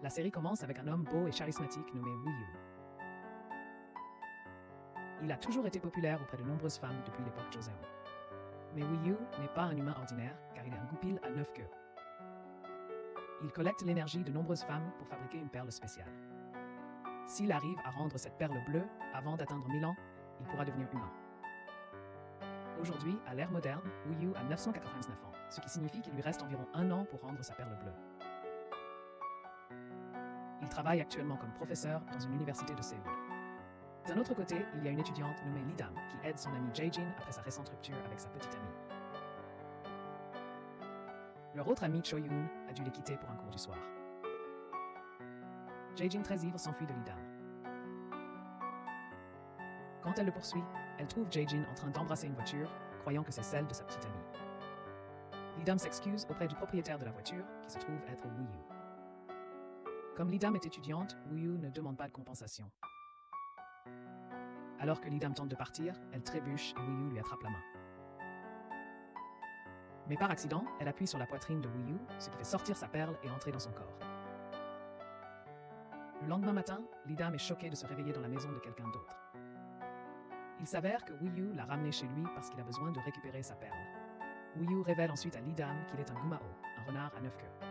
La série commence avec un homme beau et charismatique nommé Wu Yu. Il a toujours été populaire auprès de nombreuses femmes depuis l'époque Joseon. Mais Wu Yu n'est pas un humain ordinaire car il est un goupil à 9 queues. Il collecte l'énergie de nombreuses femmes pour fabriquer une perle spéciale. S'il arrive à rendre cette perle bleue avant d'atteindre 1000 ans, il pourra devenir humain. Aujourd'hui, à l'ère moderne, Wu Yu a 999 ans, ce qui signifie qu'il lui reste environ 1 an pour rendre sa perle bleue. Il travaille actuellement comme professeur dans une université de Séoul. D'un autre côté, il y a une étudiante nommée Lee Dam qui aide son amie Jae-jin après sa récente rupture avec sa petite amie. Leur autre ami Cho-yoon a dû les quitter pour un cours du soir. Jae-jin très ivre s'enfuit de Lee Dam. Quand elle le poursuit, elle trouve Jae-jin en train d'embrasser une voiture, croyant que c'est celle de sa petite amie. Lee Dam s'excuse auprès du propriétaire de la voiture, qui se trouve être Wu Yu. Comme Lee Dam est étudiante, Wu Yu ne demande pas de compensation. Alors que Lee Dam tente de partir, elle trébuche et Wu Yu lui attrape la main. Mais par accident, elle appuie sur la poitrine de Wu Yu, ce qui fait sortir sa perle et entrer dans son corps. Le lendemain matin, Lee Dam est choquée de se réveiller dans la maison de quelqu'un d'autre. Il s'avère que Wu Yu l'a ramené chez lui parce qu'il a besoin de récupérer sa perle. Wu Yu révèle ensuite à Lee Dam qu'il est un gumao, un renard à 9 queues.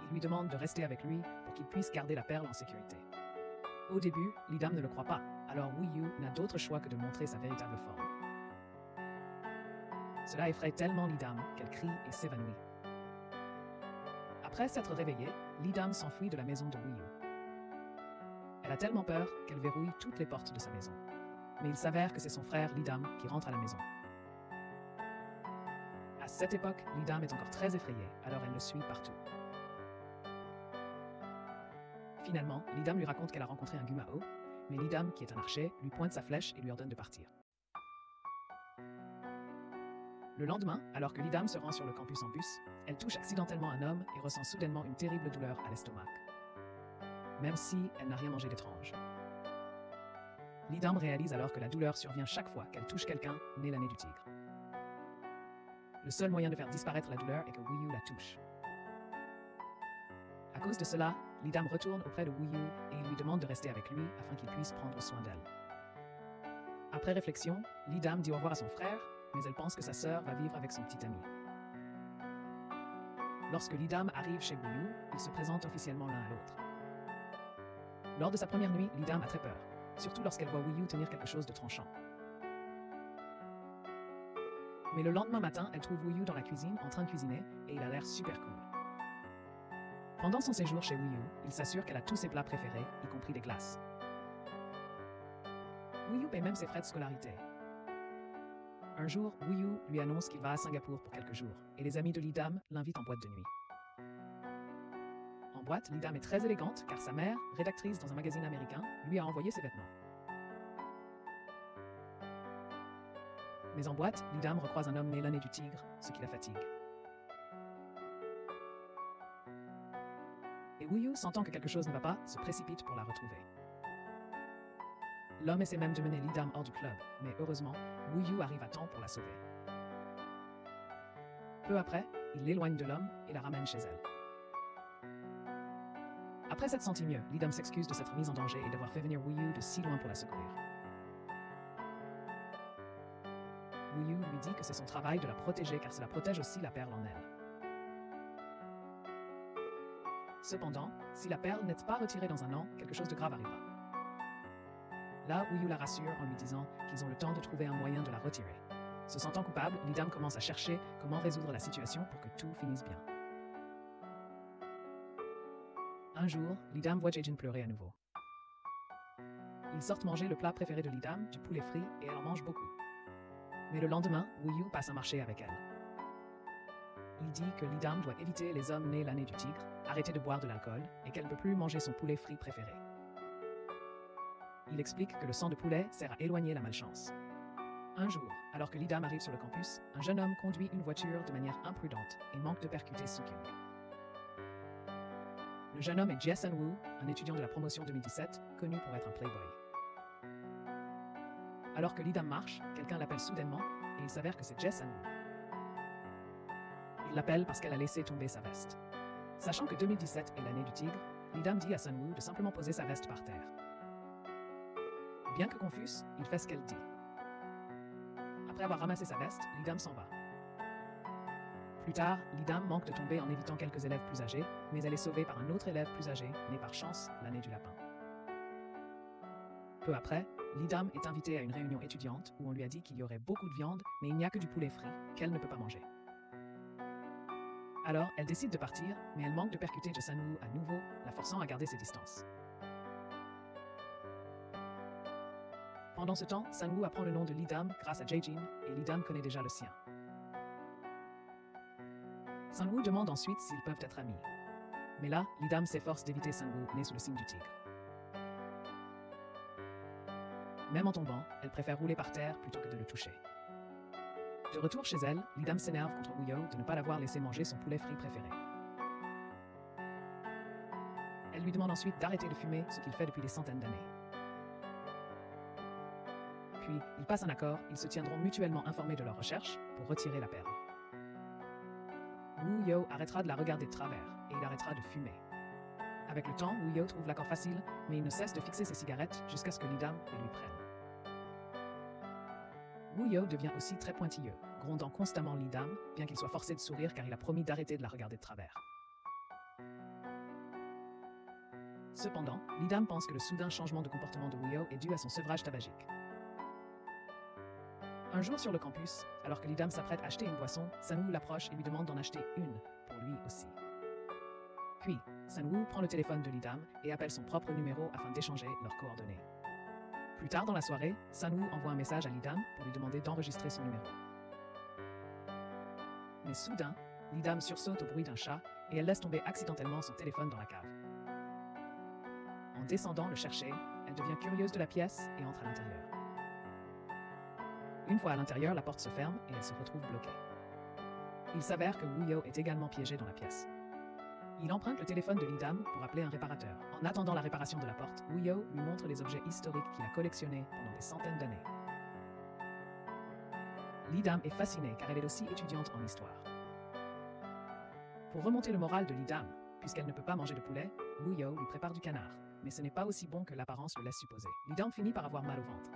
Il lui demande de rester avec lui pour qu'il puisse garder la perle en sécurité. Au début, Lee Dam ne le croit pas, alors Wu Yu n'a d'autre choix que de montrer sa véritable forme. Cela effraie tellement Lee Dam qu'elle crie et s'évanouit. Après s'être réveillée, Lee Dam s'enfuit de la maison de Wu Yu. Elle a tellement peur qu'elle verrouille toutes les portes de sa maison. Mais il s'avère que c'est son frère Lee Dam qui rentre à la maison. À cette époque, Lee Dam est encore très effrayée, alors elle le suit partout. Finalement, Lee Dam lui raconte qu'elle a rencontré un gumao, mais Lee Dam, qui est un archer, lui pointe sa flèche et lui ordonne de partir. Le lendemain, alors que Lee Dam se rend sur le campus en bus, elle touche accidentellement un homme et ressent soudainement une terrible douleur à l'estomac. Même si elle n'a rien mangé d'étrange. Lee Dam réalise alors que la douleur survient chaque fois qu'elle touche quelqu'un né l'année du tigre. Le seul moyen de faire disparaître la douleur est que Wu Yu la touche. À cause de cela, Lee Dam retourne auprès de Wu Yu et il lui demande de rester avec lui afin qu'il puisse prendre soin d'elle. Après réflexion, Lee Dam dit au revoir à son frère, mais elle pense que sa sœur va vivre avec son petit ami. Lorsque Lee Dam arrive chez Wu Yu, ils se présentent officiellement l'un à l'autre. Lors de sa première nuit, Lee Dam a très peur, surtout lorsqu'elle voit Wu Yu tenir quelque chose de tranchant. Mais le lendemain matin, elle trouve Wu Yu dans la cuisine en train de cuisiner et il a l'air super cool. Pendant son séjour chez Wu Yu, il s'assure qu'elle a tous ses plats préférés, y compris des glaces. Wu Yu paie même ses frais de scolarité. Un jour, Wu Yu lui annonce qu'il va à Singapour pour quelques jours, et les amis de Lee Dam l'invitent en boîte de nuit. En boîte, Lee Dam est très élégante car sa mère, rédactrice dans un magazine américain, lui a envoyé ses vêtements. Mais en boîte, Lee Dam recroise un homme né l'année du tigre, ce qui la fatigue. Et Wu Yu, sentant que quelque chose ne va pas, se précipite pour la retrouver. L'homme essaie même de mener Lee Dam hors du club, mais heureusement, Wu Yu arrive à temps pour la sauver. Peu après, il l'éloigne de l'homme et la ramène chez elle. Après s'être senti mieux, Lee Dam s'excuse de s'être mise en danger et d'avoir fait venir Wu Yu de si loin pour la secourir. Wu Yu lui dit que c'est son travail de la protéger car cela protège aussi la perle en elle. Cependant, si la perle n'est pas retirée dans un an, quelque chose de grave arrivera. Là, Wu Yu la rassure en lui disant qu'ils ont le temps de trouver un moyen de la retirer. Se sentant coupable, Lee Dam commence à chercher comment résoudre la situation pour que tout finisse bien. Un jour, Lee Dam voit Jae-jin pleurer à nouveau. Ils sortent manger le plat préféré de Lee Dam, du poulet frit, et elle en mange beaucoup. Mais le lendemain, Wu Yu passe un marché avec elle. Il dit que Lee Dam doit éviter les hommes nés l'année du tigre, arrêter de boire de l'alcool et qu'elle ne peut plus manger son poulet frit préféré. Il explique que le sang de poulet sert à éloigner la malchance. Un jour, alors que Lee Dam arrive sur le campus, un jeune homme conduit une voiture de manière imprudente et manque de percuter Soo-kyung. Le jeune homme est Jae-sun-woo, un étudiant de la promotion 2017, connu pour être un playboy. Alors que Lee Dam marche, quelqu'un l'appelle soudainement et il s'avère que c'est Jae-sun-woo. Il l'appelle parce qu'elle a laissé tomber sa veste. Sachant que 2017 est l'année du tigre, Lidam dit à Sunwoo de simplement poser sa veste par terre. Bien que confus, il fait ce qu'elle dit. Après avoir ramassé sa veste, Lidam s'en va. Plus tard, Lidam manque de tomber en évitant quelques élèves plus âgés, mais elle est sauvée par un autre élève plus âgé, né par chance l'année du lapin. Peu après, Lidam est invitée à une réunion étudiante où on lui a dit qu'il y aurait beaucoup de viande, mais il n'y a que du poulet frit, qu'elle ne peut pas manger. Alors, elle décide de partir, mais elle manque de percuter Sunwoo à nouveau, la forçant à garder ses distances. Pendant ce temps, Sunwoo apprend le nom de Lidam grâce à Jae-jin, et Lidam connaît déjà le sien. Sunwoo demande ensuite s'ils peuvent être amis. Mais là, Lidam s'efforce d'éviter Sunwoo, né sous le signe du tigre. Même en tombant, elle préfère rouler par terre plutôt que de le toucher. De retour chez elle, Lidam s'énerve contre Woo-yo de ne pas l'avoir laissé manger son poulet frit préféré. Elle lui demande ensuite d'arrêter de fumer, ce qu'il fait depuis des centaines d'années. Puis, ils passent un accord, ils se tiendront mutuellement informés de leur recherche pour retirer la perle. Woo-yo arrêtera de la regarder de travers et il arrêtera de fumer. Avec le temps, Woo-yo trouve l'accord facile, mais il ne cesse de fixer ses cigarettes jusqu'à ce que Lidam les lui prenne. Woo-yo devient aussi très pointilleux, grondant constamment Lidam, bien qu'il soit forcé de sourire car il a promis d'arrêter de la regarder de travers. Cependant, Lidam pense que le soudain changement de comportement de Woo-yo est dû à son sevrage tabagique. Un jour sur le campus, alors que Lidam s'apprête à acheter une boisson, Sunwoo l'approche et lui demande d'en acheter une, pour lui aussi. Puis, Sunwoo prend le téléphone de Lidam et appelle son propre numéro afin d'échanger leurs coordonnées. Plus tard dans la soirée, Sunwoo envoie un message à Lidam pour lui demander d'enregistrer son numéro. Mais soudain, Lidam sursaute au bruit d'un chat et elle laisse tomber accidentellement son téléphone dans la cave. En descendant le chercher, elle devient curieuse de la pièce et entre à l'intérieur. Une fois à l'intérieur, la porte se ferme et elle se retrouve bloquée. Il s'avère que Woo-yo est également piégé dans la pièce. Il emprunte le téléphone de Lidam pour appeler un réparateur. En attendant la réparation de la porte, Woo-yo lui montre les objets historiques qu'il a collectionnés pendant des centaines d'années. Lidam est fascinée car elle est aussi étudiante en histoire. Pour remonter le moral de Lidam, puisqu'elle ne peut pas manger de poulet, Woo-yo lui prépare du canard. Mais ce n'est pas aussi bon que l'apparence le laisse supposer. Lidam finit par avoir mal au ventre.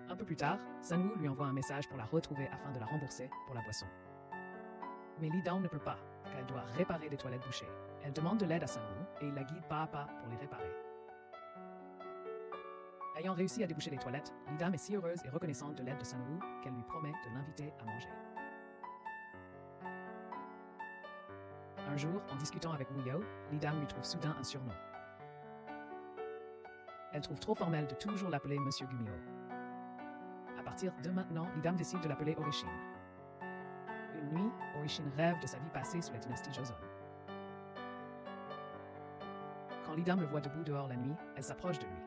Un peu plus tard, Sunwoo lui envoie un message pour la retrouver afin de la rembourser pour la boisson. Mais Lidam ne peut pas, car elle doit réparer des toilettes bouchées. Elle demande de l'aide à Sunwoo et il la guide pas à pas pour les réparer. Ayant réussi à déboucher les toilettes, Lidam est si heureuse et reconnaissante de l'aide de Sunwoo qu'elle lui promet de l'inviter à manger. Un jour, en discutant avec Woo-yo, Lidam lui trouve soudain un surnom. Elle trouve trop formel de toujours l'appeler Monsieur Gumio. À partir de maintenant, Lidam décide de l'appeler Orishin. Une nuit, Orishin rêve de sa vie passée sous la dynastie Joseon. Quand Lidam le voit debout dehors la nuit, elle s'approche de lui.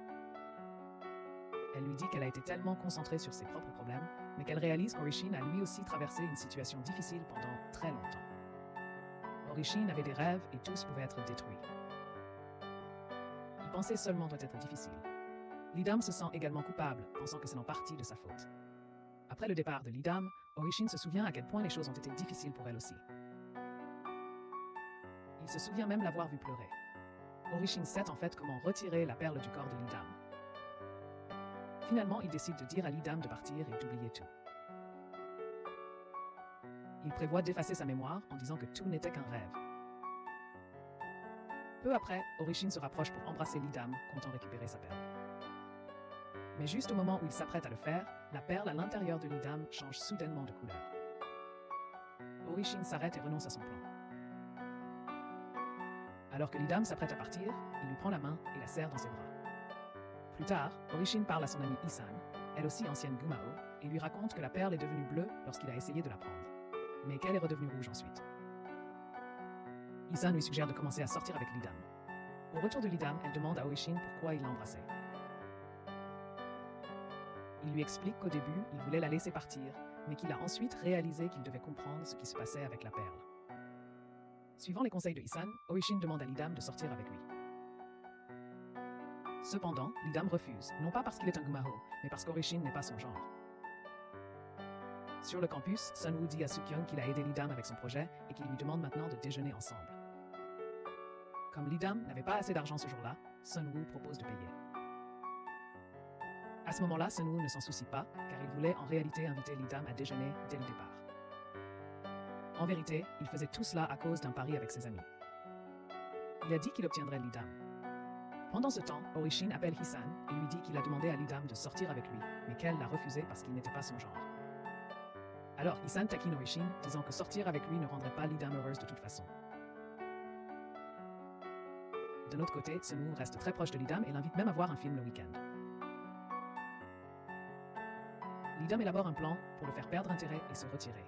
Elle lui dit qu'elle a été tellement concentrée sur ses propres problèmes, mais qu'elle réalise qu'Orishin a lui aussi traversé une situation difficile pendant très longtemps. Orishin avait des rêves et tous pouvaient être détruits. Y penser seulement doit être difficile. Lidam se sent également coupable, pensant que c'est en partie de sa faute. Après le départ de Lidam, Orishin se souvient à quel point les choses ont été difficiles pour elle aussi. Il se souvient même l'avoir vue pleurer. Orishin sait en fait comment retirer la perle du corps de Lidam. Finalement, il décide de dire à Lidam de partir et d'oublier tout. Il prévoit d'effacer sa mémoire en disant que tout n'était qu'un rêve. Peu après, Orishin se rapproche pour embrasser Lidam, comptant récupérer sa perle. Mais juste au moment où il s'apprête à le faire, la perle à l'intérieur de Lidam change soudainement de couleur. Orishin s'arrête et renonce à son plan. Alors que Lidam s'apprête à partir, il lui prend la main et la serre dans ses bras. Plus tard, Orishin parle à son amie Isan, elle aussi ancienne Gumao, et lui raconte que la perle est devenue bleue lorsqu'il a essayé de la prendre, mais qu'elle est redevenue rouge ensuite. Isan lui suggère de commencer à sortir avec Lidam. Au retour de Lidam, elle demande à Orishin pourquoi il l'a embrassée. Il lui explique qu'au début, il voulait la laisser partir, mais qu'il a ensuite réalisé qu'il devait comprendre ce qui se passait avec la perle. Suivant les conseils de Isan, Orishin demande à Lidam de sortir avec lui. Cependant, Lidam refuse, non pas parce qu'il est un Gumao, mais parce qu'Orishin n'est pas son genre. Sur le campus, Sunwoo dit à Sukyeong qu'il a aidé Lidam avec son projet et qu'il lui demande maintenant de déjeuner ensemble. Comme Lidam n'avait pas assez d'argent ce jour-là, Sun-woo propose de payer. À ce moment-là, Sun-woo ne s'en soucie pas, car il voulait en réalité inviter Lidam à déjeuner dès le départ. En vérité, il faisait tout cela à cause d'un pari avec ses amis. Il a dit qu'il obtiendrait Lidam. Pendant ce temps, Orishin appelle Hisan et lui dit qu'il a demandé à Lidam de sortir avec lui, mais qu'elle l'a refusé parce qu'il n'était pas son genre. Alors Hisan taquine Orishin, disant que sortir avec lui ne rendrait pas Lidam heureuse de toute façon. De l'autre côté, Sun-woo reste très proche de Lidam et l'invite même à voir un film le week-end. Lidam élabore un plan pour le faire perdre intérêt et se retirer.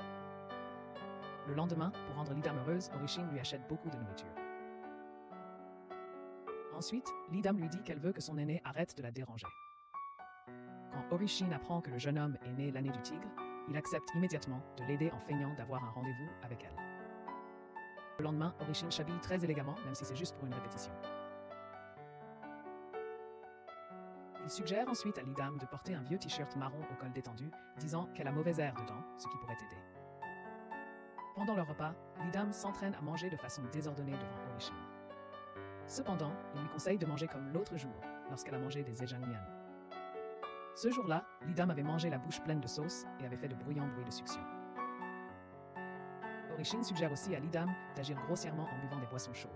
Le lendemain, pour rendre Lidam heureuse, Orishin lui achète beaucoup de nourriture. Ensuite, Lidam lui dit qu'elle veut que son aîné arrête de la déranger. Quand Orishin apprend que le jeune homme est né l'année du tigre, il accepte immédiatement de l'aider en feignant d'avoir un rendez-vous avec elle. Le lendemain, Orishin s'habille très élégamment, même si c'est juste pour une répétition. Il suggère ensuite à Lidam de porter un vieux t-shirt marron au col détendu, disant qu'elle a mauvais air dedans, ce qui pourrait aider. Pendant leur repas, Lidam s'entraîne à manger de façon désordonnée devant Orishin. Cependant, il lui conseille de manger comme l'autre jour, lorsqu'elle a mangé des jjajangmyeon. Ce jour-là, Lidam avait mangé la bouche pleine de sauce et avait fait de bruyants bruits de succion. Orishin suggère aussi à Lidam d'agir grossièrement en buvant des boissons chaudes.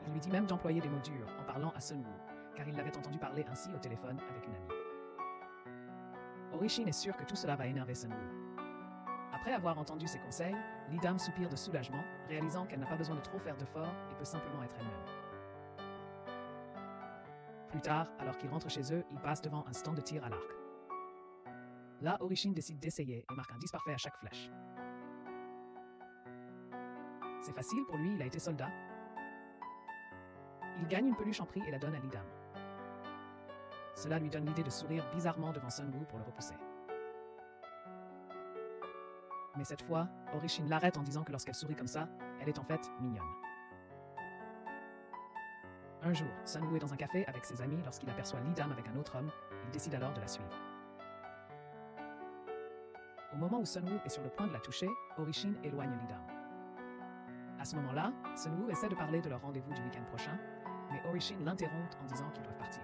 Il lui dit même d'employer des mots durs en parlant à Sun-woo, car il l'avait entendu parler ainsi au téléphone avec une amie. Orishin est sûr que tout cela va énerver Sun-woo. Après avoir entendu ses conseils, Lidam soupire de soulagement, réalisant qu'elle n'a pas besoin de trop faire d'efforts et peut simplement être elle-même. Plus tard, alors qu'ils rentrent chez eux, ils passent devant un stand de tir à l'arc. Là, Orishin décide d'essayer et marque un 10 parfait à chaque flèche. C'est facile pour lui, il a été soldat. Il gagne une peluche en prix et la donne à Lidam. Cela lui donne l'idée de sourire bizarrement devant Sun-woo pour le repousser. Mais cette fois, Orishin l'arrête en disant que lorsqu'elle sourit comme ça, elle est en fait mignonne. Un jour, Sun-woo est dans un café avec ses amis lorsqu'il aperçoit Lidam avec un autre homme. Il décide alors de la suivre. Au moment où Sun-woo est sur le point de la toucher, Orishin éloigne Lidam. À ce moment-là, Sun-woo essaie de parler de leur rendez-vous du week-end prochain, mais Orishin l'interrompt en disant qu'ils doivent partir.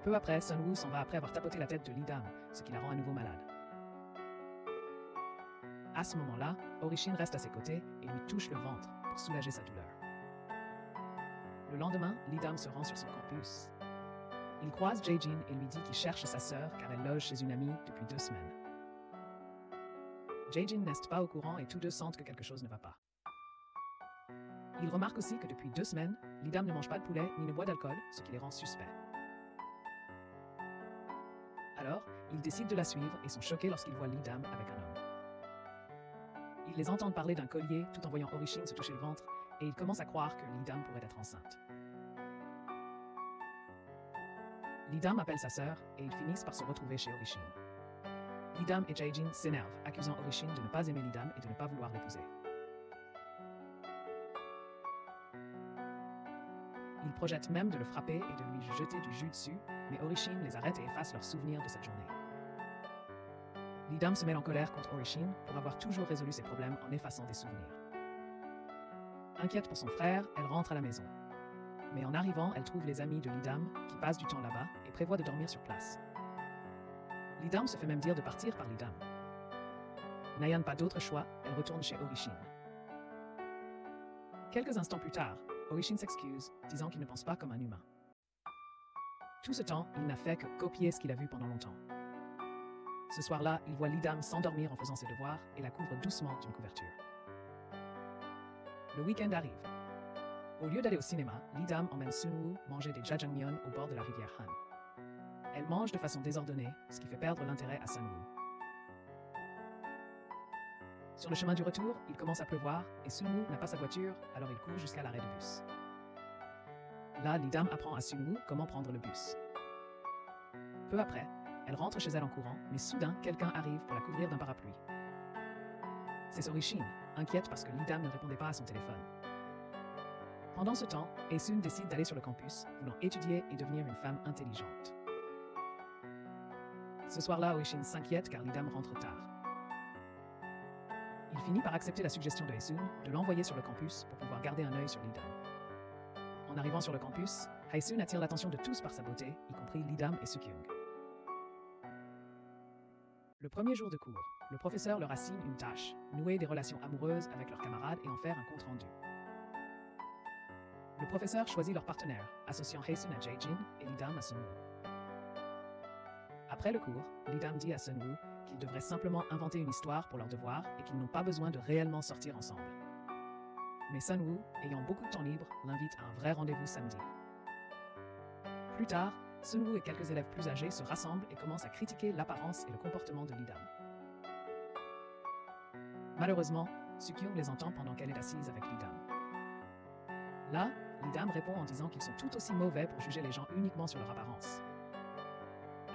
Peu après, Sun-woo s'en va après avoir tapoté la tête de Lidam, ce qui la rend à nouveau malade. À ce moment-là, Orishin reste à ses côtés et lui touche le ventre pour soulager sa douleur. Le lendemain, Lidam se rend sur son campus. Il croise Jae-jin et lui dit qu'il cherche sa sœur car elle loge chez une amie depuis 2 semaines. Jae-jin n'est pas au courant et tous deux sentent que quelque chose ne va pas. Ils remarquent aussi que depuis 2 semaines, Lidam ne mange pas de poulet ni ne boit d'alcool, ce qui les rend suspects. Alors, ils décident de la suivre et sont choqués lorsqu'ils voient Lidam avec un homme. Ils les entendent parler d'un collier tout en voyant Orishin se toucher le ventre et ils commencent à croire que Lidam pourrait être enceinte. Lidam appelle sa sœur et ils finissent par se retrouver chez Orishin. Lidam et Jae-jin s'énervent, accusant Orishin de ne pas aimer Lidam et de ne pas vouloir l'épouser. Ils projettent même de le frapper et de lui jeter du jus dessus, mais Orishin les arrête et efface leurs souvenirs de cette journée. Lidam se met en colère contre Orishin pour avoir toujours résolu ses problèmes en effaçant des souvenirs. Inquiète pour son frère, elle rentre à la maison. Mais en arrivant, elle trouve les amis de Lidam qui passent du temps là-bas et prévoit de dormir sur place. Lidam se fait même dire de partir par Lidam. N'ayant pas d'autre choix, elle retourne chez Orishin. Quelques instants plus tard, Orishin s'excuse, disant qu'il ne pense pas comme un humain. Tout ce temps, il n'a fait que copier ce qu'il a vu pendant longtemps. Ce soir-là, il voit Lidam s'endormir en faisant ses devoirs et la couvre doucement d'une couverture. Le week-end arrive. Au lieu d'aller au cinéma, Lidam emmène Sun-woo manger des jjajangmyeon au bord de la rivière Han. Elle mange de façon désordonnée, ce qui fait perdre l'intérêt à Sun-woo. Sur le chemin du retour, il commence à pleuvoir et Sun-woo n'a pas sa voiture, alors il court jusqu'à l'arrêt de bus. Là, Lidam apprend à Sun-woo comment prendre le bus. Peu après, elle rentre chez elle en courant, mais soudain, quelqu'un arrive pour la couvrir d'un parapluie. C'est Orishin, inquiète parce que Lidam ne répondait pas à son téléphone. Pendant ce temps, Aesun décide d'aller sur le campus, voulant étudier et devenir une femme intelligente. Ce soir-là, Orishin s'inquiète car Lidam rentre tard. Il finit par accepter la suggestion de Haesun de l'envoyer sur le campus pour pouvoir garder un œil sur Lidam. En arrivant sur le campus, Haesun attire l'attention de tous par sa beauté, y compris Lidam et Sukyung. Le premier jour de cours, le professeur leur assigne une tâche, nouer des relations amoureuses avec leurs camarades et en faire un compte-rendu. Le professeur choisit leur partenaire, associant Haesun à Jae-jin et Lidam à Sunwoo. Après le cours, Lidam dit à Sunwoo qu'ils devraient simplement inventer une histoire pour leur devoir et qu'ils n'ont pas besoin de réellement sortir ensemble. Mais Sunwoo, ayant beaucoup de temps libre, l'invite à un vrai rendez-vous samedi. Plus tard, Sunwoo et quelques élèves plus âgés se rassemblent et commencent à critiquer l'apparence et le comportement de Lidam. Malheureusement, Sukyung les entend pendant qu'elle est assise avec Lidam. Là, Lidam répond en disant qu'ils sont tout aussi mauvais pour juger les gens uniquement sur leur apparence.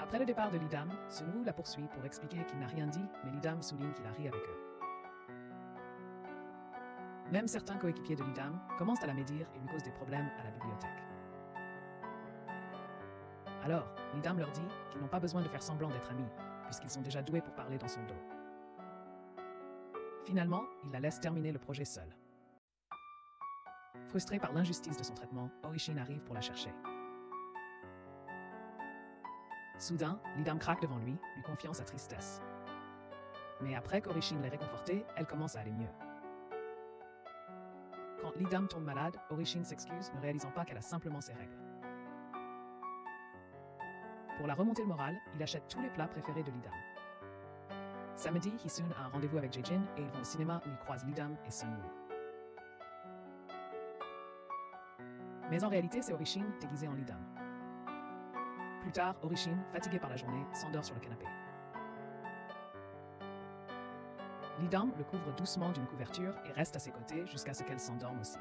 Après le départ de Lidam, Sunwoo la poursuit pour expliquer qu'il n'a rien dit, mais Lidam souligne qu'il a ri avec eux. Même certains coéquipiers de Lidam commencent à la médire et lui causent des problèmes à la bibliothèque. Alors, Lidam leur dit qu'ils n'ont pas besoin de faire semblant d'être amis, puisqu'ils sont déjà doués pour parler dans son dos. Finalement, il la laisse terminer le projet seule. Frustré par l'injustice de son traitement, Orishin arrive pour la chercher. Soudain, Lidam craque devant lui, lui confiant sa tristesse. Mais après qu'Orishin l'ait réconfortée, elle commence à aller mieux. Quand Lidam tombe malade, Orishin s'excuse, ne réalisant pas qu'elle a simplement ses règles. Pour la remonter le moral, il achète tous les plats préférés de Lidam. Samedi, Haesun a un rendez-vous avec Jae-jin et ils vont au cinéma où ils croisent Lidam et Sunwoo. Mais en réalité, c'est Orishin déguisé en Lidam. Plus tard, Orishin, fatigué par la journée, s'endort sur le canapé. Lidam le couvre doucement d'une couverture et reste à ses côtés jusqu'à ce qu'elle s'endorme aussi.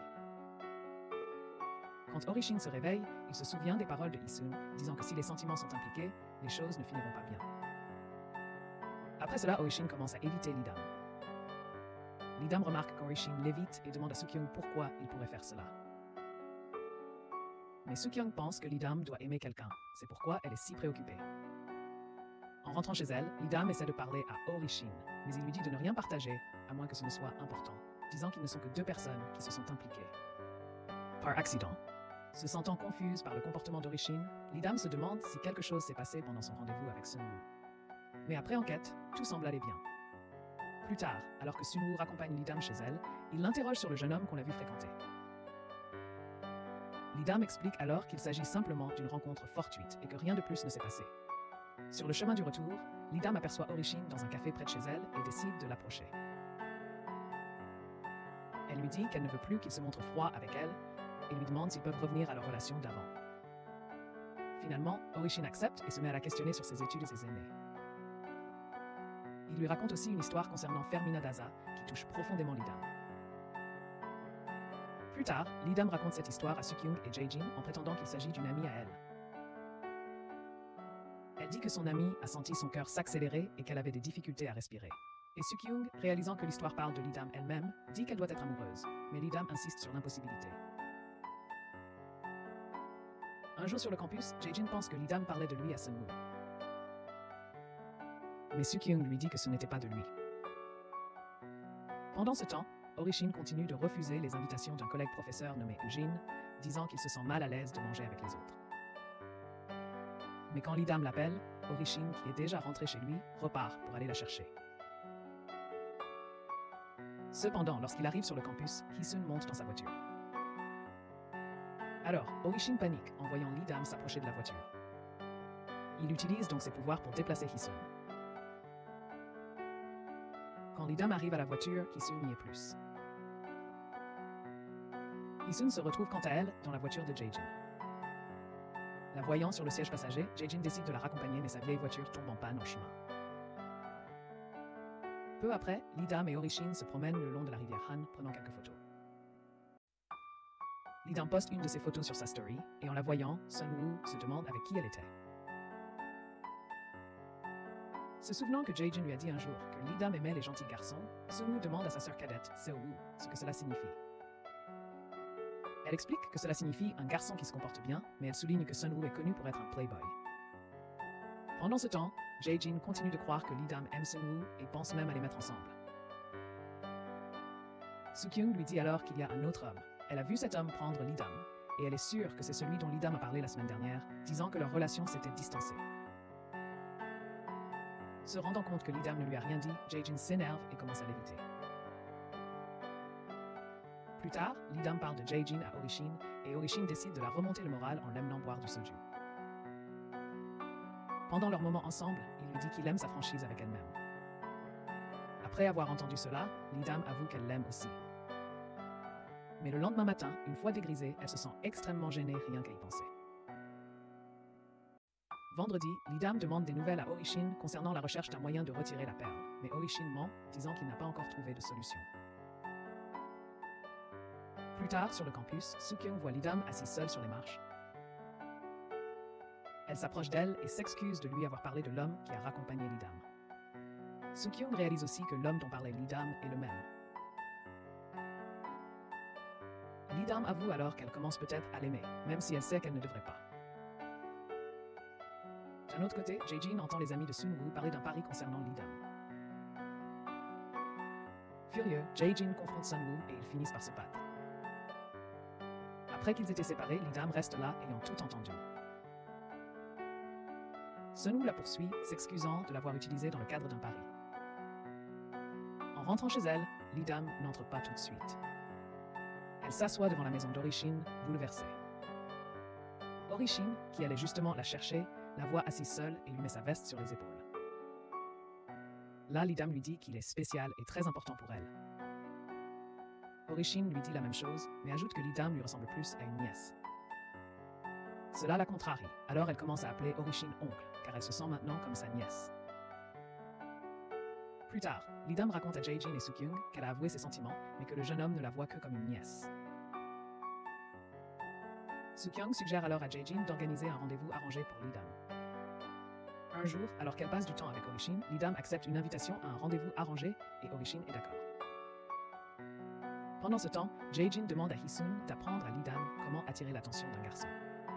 Quand Orishin se réveille, il se souvient des paroles de Haesun, disant que si les sentiments sont impliqués, les choses ne finiront pas bien. Après cela, Orishin commence à éviter Lidam. Lidam remarque qu'Orishin l'évite et demande à Sukyung pourquoi il pourrait faire cela. Mais Sukyung pense que Lidam doit aimer quelqu'un, c'est pourquoi elle est si préoccupée. En rentrant chez elle, Lidam essaie de parler à Orishin, mais il lui dit de ne rien partager, à moins que ce ne soit important, disant qu'ils ne sont que deux personnes qui se sont impliquées. Par accident. Se sentant confuse par le comportement d'Orishin, Lidam se demande si quelque chose s'est passé pendant son rendez-vous avec Sunwoo. Mais après enquête, tout semble aller bien. Plus tard, alors que Sunwoo raccompagne Lidam chez elle, il l'interroge sur le jeune homme qu'on a vu fréquenter. Lidam explique alors qu'il s'agit simplement d'une rencontre fortuite et que rien de plus ne s'est passé. Sur le chemin du retour, Lidam aperçoit Orishin dans un café près de chez elle et décide de l'approcher. Elle lui dit qu'elle ne veut plus qu'il se montre froid avec elle et lui demande s'ils peuvent revenir à leur relation d'avant. Finalement, Orishin accepte et se met à la questionner sur ses études et ses aînés. Il lui raconte aussi une histoire concernant Fermina Daza qui touche profondément Lidam. Plus tard, Lidam raconte cette histoire à Sukyung et Jae-jin en prétendant qu'il s'agit d'une amie à elle. Elle dit que son amie a senti son cœur s'accélérer et qu'elle avait des difficultés à respirer. Et Sukyung, réalisant que l'histoire parle de Lidam elle-même, dit qu'elle doit être amoureuse, mais Lidam insiste sur l'impossibilité. Un jour sur le campus, Jae-jin pense que Lidam parlait de lui à Sunwoo. Mais Sukyung lui dit que ce n'était pas de lui. Pendant ce temps, Orishin continue de refuser les invitations d'un collègue professeur nommé Eugene, disant qu'il se sent mal à l'aise de manger avec les autres. Mais quand Lidam l'appelle, Orishin, qui est déjà rentré chez lui, repart pour aller la chercher. Cependant, lorsqu'il arrive sur le campus, Haesun monte dans sa voiture. Alors, Orishin panique en voyant Lidam s'approcher de la voiture. Il utilise donc ses pouvoirs pour déplacer Haesun. Quand Lidam arrive à la voiture, Haesun n'y est plus. Haesun se retrouve quant à elle dans la voiture de Jae-jin. La voyant sur le siège passager, Jae-jin décide de la raccompagner mais sa vieille voiture tombe en panne au chemin. Peu après, Lidam et Orishin se promènent le long de la rivière Han, prenant quelques photos. Lidam poste une de ses photos sur sa story, et en la voyant, Sunwoo se demande avec qui elle était. Se souvenant que Jae-jin lui a dit un jour que Lidam aimait les gentils garçons, Sunwoo demande à sa sœur cadette, Seo-woo, ce que cela signifie. Elle explique que cela signifie un garçon qui se comporte bien, mais elle souligne que Sunwoo est connu pour être un playboy. Pendant ce temps, Jae-jin continue de croire que Lidam aime Sunwoo et pense même à les mettre ensemble. Sukyung lui dit alors qu'il y a un autre homme. Elle a vu cet homme prendre Lidam, et elle est sûre que c'est celui dont Lidam a parlé la semaine dernière, disant que leur relation s'était distancée. Se rendant compte que Lidam ne lui a rien dit, Jae-jin s'énerve et commence à l'éviter. Plus tard, Lidam parle de Jae-jin à Orishin, et Orishin décide de la remonter le moral en l'amenant boire du soju. Pendant leur moment ensemble, il lui dit qu'il aime sa franchise avec elle-même. Après avoir entendu cela, Lidam avoue qu'elle l'aime aussi. Mais le lendemain matin, une fois dégrisée, elle se sent extrêmement gênée rien qu'à y penser. Vendredi, Lidam demande des nouvelles à Orishin concernant la recherche d'un moyen de retirer la perle, mais Orishin ment, disant qu'il n'a pas encore trouvé de solution. Plus tard, sur le campus, Sukyung voit Lidam assise seule sur les marches. Elle s'approche d'elle et s'excuse de lui avoir parlé de l'homme qui a raccompagné Lidam. Sukyung réalise aussi que l'homme dont parlait Lidam est le même. Lidam avoue alors qu'elle commence peut-être à l'aimer, même si elle sait qu'elle ne devrait pas. D'un autre côté, Jae-jin entend les amis de Sunwoo parler d'un pari concernant Lidam. Furieux, Jae-jin confronte Sunwoo et ils finissent par se battre. Après qu'ils étaient séparés, Lidam reste là ayant tout entendu. Sunwoo la poursuit, s'excusant de l'avoir utilisée dans le cadre d'un pari. En rentrant chez elle, Lidam n'entre pas tout de suite. Elle s'assoit devant la maison d'Orishin, bouleversée. Orishin, qui allait justement la chercher, la voit assise seule et lui met sa veste sur les épaules. Là, Lidam lui dit qu'il est spécial et très important pour elle. Orishin lui dit la même chose, mais ajoute que Lidam lui ressemble plus à une nièce. Cela la contrarie, alors elle commence à appeler Orishin oncle, car elle se sent maintenant comme sa nièce. Plus tard, Lidam raconte à Jae-jin et Sukyung qu'elle a avoué ses sentiments, mais que le jeune homme ne la voit que comme une nièce. Sukyung suggère alors à Jae-jin d'organiser un rendez-vous arrangé pour Lidam. Un jour, alors qu'elle passe du temps avec Orishin, Lidam accepte une invitation à un rendez-vous arrangé et Orishin est d'accord. Pendant ce temps, Jae-jin demande à Hisun d'apprendre à Lidam comment attirer l'attention d'un garçon.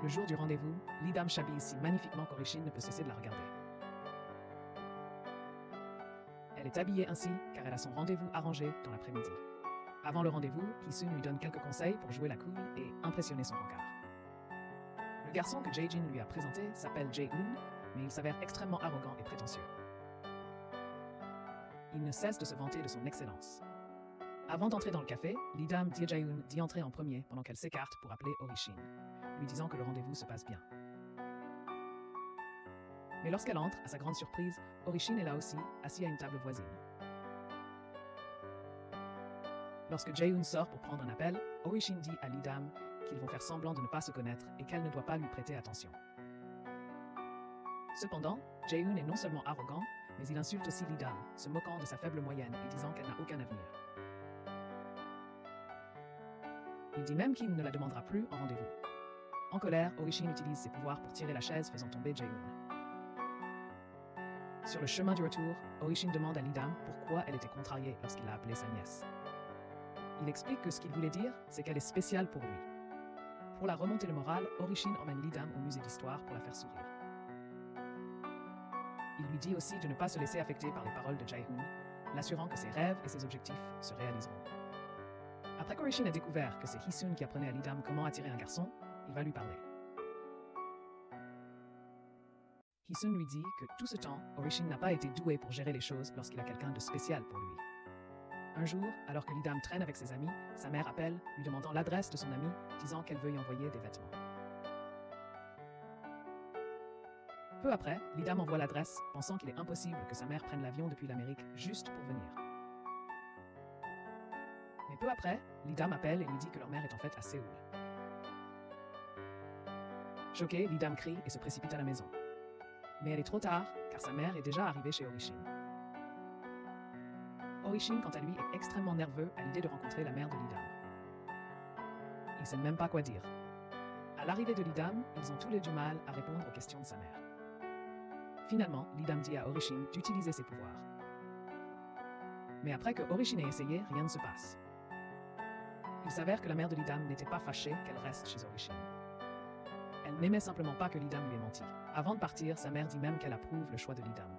Le jour du rendez-vous, Lidam s'habille si magnifiquement qu'Orishin ne peut cesser de la regarder. Elle est habillée ainsi car elle a son rendez-vous arrangé dans l'après-midi. Avant le rendez-vous, Hisun lui donne quelques conseils pour jouer la cool et impressionner son regard. Le garçon que Jae-jin lui a présenté s'appelle Jae-hoon, mais il s'avère extrêmement arrogant et prétentieux. Il ne cesse de se vanter de son excellence. Avant d'entrer dans le café, Lidam dit à Jae-hoon d'y entrer en premier pendant qu'elle s'écarte pour appeler Orishin, lui disant que le rendez-vous se passe bien. Mais lorsqu'elle entre, à sa grande surprise, Orishin est là aussi, assis à une table voisine. Lorsque Jae-hoon sort pour prendre un appel, Orishin dit à Lidam qu'ils vont faire semblant de ne pas se connaître et qu'elle ne doit pas lui prêter attention. Cependant, Jae-hoon est non seulement arrogant, mais il insulte aussi Lidam, se moquant de sa faible moyenne et disant qu'elle n'a aucun avenir. Il dit même qu'il ne la demandera plus en rendez-vous. En colère, Orishin utilise ses pouvoirs pour tirer la chaise faisant tomber Jae-hoon. Sur le chemin du retour, Orishin demande à Lidam pourquoi elle était contrariée lorsqu'il a appelé sa nièce. Il explique que ce qu'il voulait dire, c'est qu'elle est spéciale pour lui. Pour la remonter le moral, Orishin emmène Lidam au musée d'histoire pour la faire sourire. Il lui dit aussi de ne pas se laisser affecter par les paroles de Jae-hoon, l'assurant que ses rêves et ses objectifs se réaliseront. Après qu'Orishin a découvert que c'est Hisun qui apprenait à Lidam comment attirer un garçon, il va lui parler. Hisun lui dit que tout ce temps, Orishin n'a pas été doué pour gérer les choses lorsqu'il a quelqu'un de spécial pour lui. Un jour, alors que Lidam traîne avec ses amis, sa mère appelle, lui demandant l'adresse de son ami, disant qu'elle veut y envoyer des vêtements. Peu après, Lidam envoie l'adresse, pensant qu'il est impossible que sa mère prenne l'avion depuis l'Amérique juste pour venir. Mais peu après, Lidam appelle et lui dit que leur mère est en fait à Séoul. Choquée, Lidam crie et se précipite à la maison. Mais elle est trop tard, car sa mère est déjà arrivée chez Orishin. Orishin, quant à lui, est extrêmement nerveux à l'idée de rencontrer la mère de Lidam. Il ne sait même pas quoi dire. À l'arrivée de Lidam, ils ont tous les du mal à répondre aux questions de sa mère. Finalement, Lidam dit à Orishin d'utiliser ses pouvoirs. Mais après que Orishin ait essayé, rien ne se passe. Il s'avère que la mère de Lidam n'était pas fâchée qu'elle reste chez Orishin. Elle n'aimait simplement pas que Lidam lui ait menti. Avant de partir, sa mère dit même qu'elle approuve le choix de Lidam.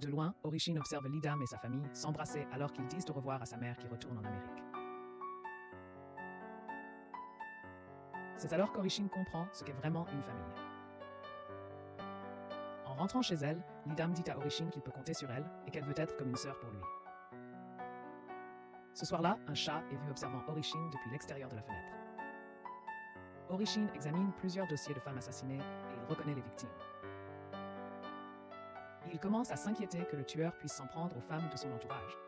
De loin, Orishin observe Lidam et sa famille s'embrasser alors qu'ils disent au revoir à sa mère qui retourne en Amérique. C'est alors qu'Orishin comprend ce qu'est vraiment une famille. En rentrant chez elle, Lidam dit à Orishin qu'il peut compter sur elle et qu'elle veut être comme une sœur pour lui. Ce soir-là, un chat est vu observant Orishin depuis l'extérieur de la fenêtre. Orishin examine plusieurs dossiers de femmes assassinées et il reconnaît les victimes. Il commence à s'inquiéter que le tueur puisse s'en prendre aux femmes de son entourage.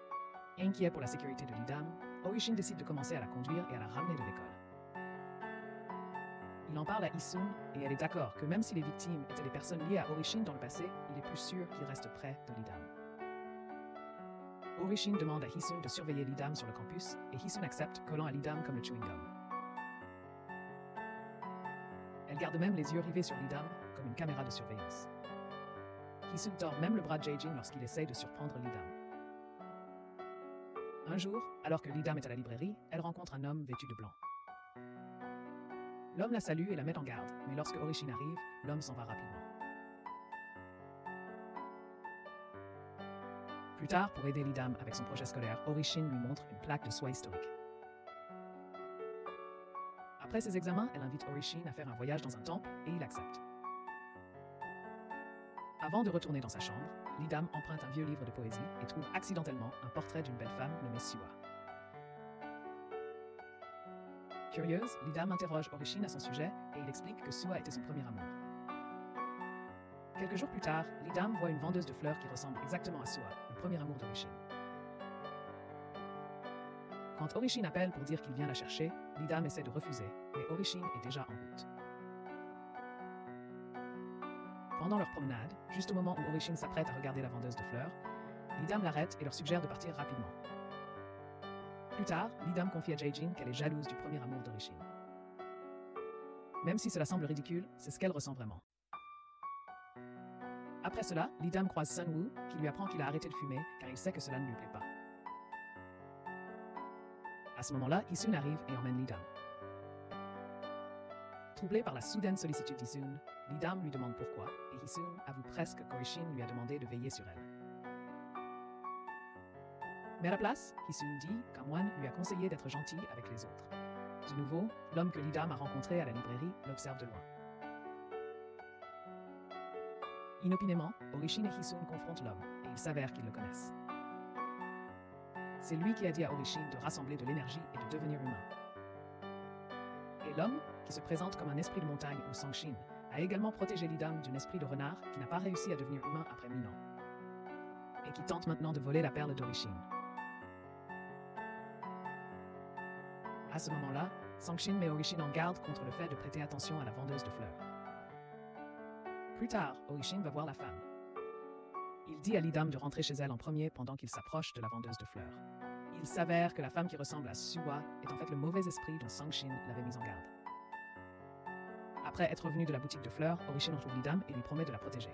Inquiet pour la sécurité de Lidam, Orishin décide de commencer à la conduire et à la ramener de l'école. Il en parle à Hisun et elle est d'accord que même si les victimes étaient des personnes liées à Orishin dans le passé, il est plus sûr qu'il reste près de Lidam. Orishin demande à Hisun de surveiller Lidam sur le campus et Hisun accepte, collant à Lidam comme le chewing-gum. Elle garde même les yeux rivés sur Lidam comme une caméra de surveillance. Hisun tord même le bras de Jae-jin lorsqu'il essaye de surprendre Lidam. Un jour, alors que Lidam est à la librairie, elle rencontre un homme vêtu de blanc. L'homme la salue et la met en garde, mais lorsque Orishin arrive, l'homme s'en va rapidement. Plus tard, pour aider Lidam avec son projet scolaire, Orishin lui montre une plaque de soie historique. Après ses examens, elle invite Orishin à faire un voyage dans un temple et il accepte. Avant de retourner dans sa chambre, Lidam emprunte un vieux livre de poésie et trouve accidentellement un portrait d'une belle femme nommée Suwa. Curieuse, Lidam interroge Orishin à son sujet et il explique que Suwa était son premier amour. Quelques jours plus tard, Lidam voit une vendeuse de fleurs qui ressemble exactement à Suwa, le premier amour d'Orishin. Quand Orishin appelle pour dire qu'il vient la chercher, Lidam essaie de refuser, mais Orishin est déjà en route. Pendant leur promenade, juste au moment où Orishin s'apprête à regarder la vendeuse de fleurs, Lidam l'arrête et leur suggère de partir rapidement. Plus tard, Lidam confie à Jae-jin qu'elle est jalouse du premier amour d'Orishin. Même si cela semble ridicule, c'est ce qu'elle ressent vraiment. Après cela, Lidam croise Sun-woo, qui lui apprend qu'il a arrêté de fumer car il sait que cela ne lui plaît pas. À ce moment-là, Hisun arrive et emmène Lidam. Troublé par la soudaine sollicitude d'Hisun, Lidam lui demande pourquoi, et Hisun avoue presque qu'Orishin lui a demandé de veiller sur elle. Mais à la place, Hisun dit qu'un moine lui a conseillé d'être gentil avec les autres. De nouveau, l'homme que Lidam a rencontré à la librairie l'observe de loin. Inopinément, Orishin et Hisun confrontent l'homme, et il s'avère qu'ils le connaissent. C'est lui qui a dit à Orishin de rassembler de l'énergie et de devenir humain. Et l'homme, qui se présente comme un esprit de montagne ou Sangshin, a également protégé Lidam d'un esprit de renard qui n'a pas réussi à devenir humain après 1000 ans, et qui tente maintenant de voler la perle d'Orishin. À ce moment-là, Sangshin met Orishin en garde contre le fait de prêter attention à la vendeuse de fleurs. Plus tard, Orishin va voir la femme. Il dit à Lidam de rentrer chez elle en premier pendant qu'il s'approche de la vendeuse de fleurs. Il s'avère que la femme qui ressemble à Suwa est en fait le mauvais esprit dont Sangshin l'avait mise en garde. Après être revenu de la boutique de fleurs, Orishin retrouve Lidam et lui promet de la protéger.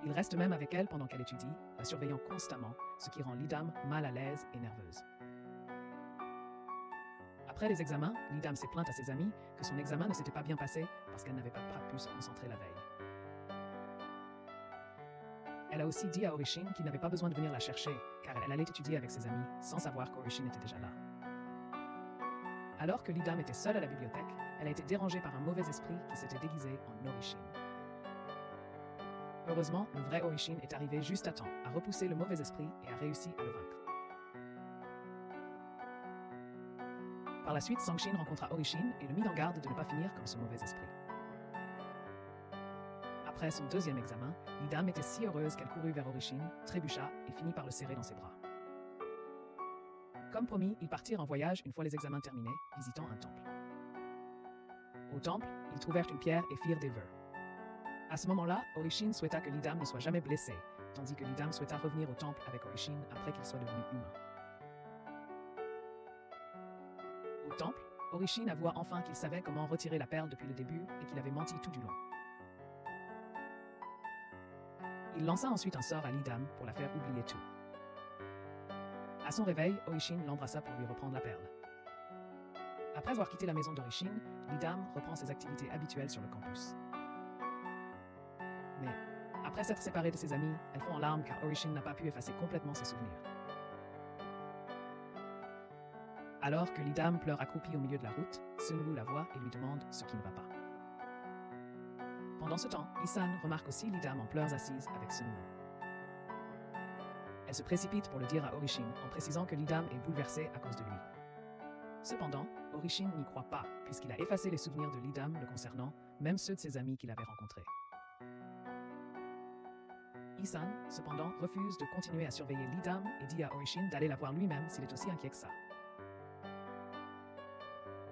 Il reste même avec elle pendant qu'elle étudie, la surveillant constamment, ce qui rend Lidam mal à l'aise et nerveuse. Après les examens, Lidam s'est plainte à ses amis que son examen ne s'était pas bien passé parce qu'elle n'avait pas pu se concentrer la veille. Elle a aussi dit à Orishin qu'il n'avait pas besoin de venir la chercher, car elle allait étudier avec ses amis, sans savoir qu'Orishin était déjà là. Alors que Lidam était seule à la bibliothèque, elle a été dérangée par un mauvais esprit qui s'était déguisé en Orishin. Heureusement, le vrai Orishin est arrivé juste à temps, a repoussé le mauvais esprit et a réussi à le vaincre. Par la suite, Sangshin rencontra Orishin et le mit en garde de ne pas finir comme ce mauvais esprit. Après son deuxième examen, Lidam était si heureuse qu'elle courut vers Orishin, trébucha et finit par le serrer dans ses bras. Comme promis, ils partirent en voyage une fois les examens terminés, visitant un temple. Au temple, ils trouvèrent une pierre et firent des vœux. À ce moment-là, Orishin souhaita que Lidam ne soit jamais blessé, tandis que Lidam souhaita revenir au temple avec Orishin après qu'il soit devenu humain. Au temple, Orishin avoua enfin qu'il savait comment retirer la perle depuis le début et qu'il avait menti tout du long. Il lança ensuite un sort à Lidam pour la faire oublier tout. À son réveil, Orishin l'embrassa pour lui reprendre la perle. Après avoir quitté la maison d'Orishin, Lidam reprend ses activités habituelles sur le campus. Mais Après s'être séparée de ses amis, elle fond en larmes car Orishin n'a pas pu effacer complètement ses souvenirs. Alors que Lidam pleure accroupie au milieu de la route, Sunwoo la voit et lui demande ce qui ne va pas. Pendant ce temps, Isan remarque aussi Lidam en pleurs assise avec Sunwoo. Elle se précipite pour le dire à Orishin en précisant que Lidam est bouleversée à cause de lui. Cependant, Orishin n'y croit pas puisqu'il a effacé les souvenirs de Lidam le concernant, même ceux de ses amis qu'il avait rencontrés. Isan, cependant, refuse de continuer à surveiller Lidam et dit à Orishin d'aller la voir lui-même s'il est aussi inquiet que ça.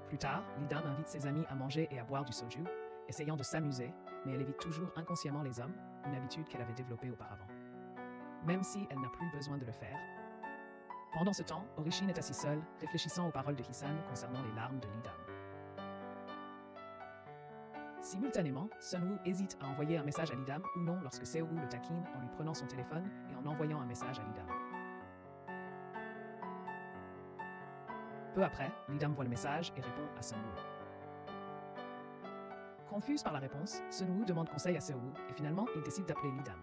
Plus tard, Lidam invite ses amis à manger et à boire du soju, essayant de s'amuser, mais elle évite toujours inconsciemment les hommes, une habitude qu'elle avait développée auparavant. Même si elle n'a plus besoin de le faire. Pendant ce temps, Orishin est assis seul, réfléchissant aux paroles de Isan concernant les larmes de Lidam. Simultanément, Sunwoo hésite à envoyer un message à Lidam ou non lorsque Seo-woo le taquine en lui prenant son téléphone et en envoyant un message à Lidam. Peu après, Lidam voit le message et répond à Sunwoo. Confuse par la réponse, Sunwoo demande conseil à Seo-woo et finalement, il décide d'appeler Lidam.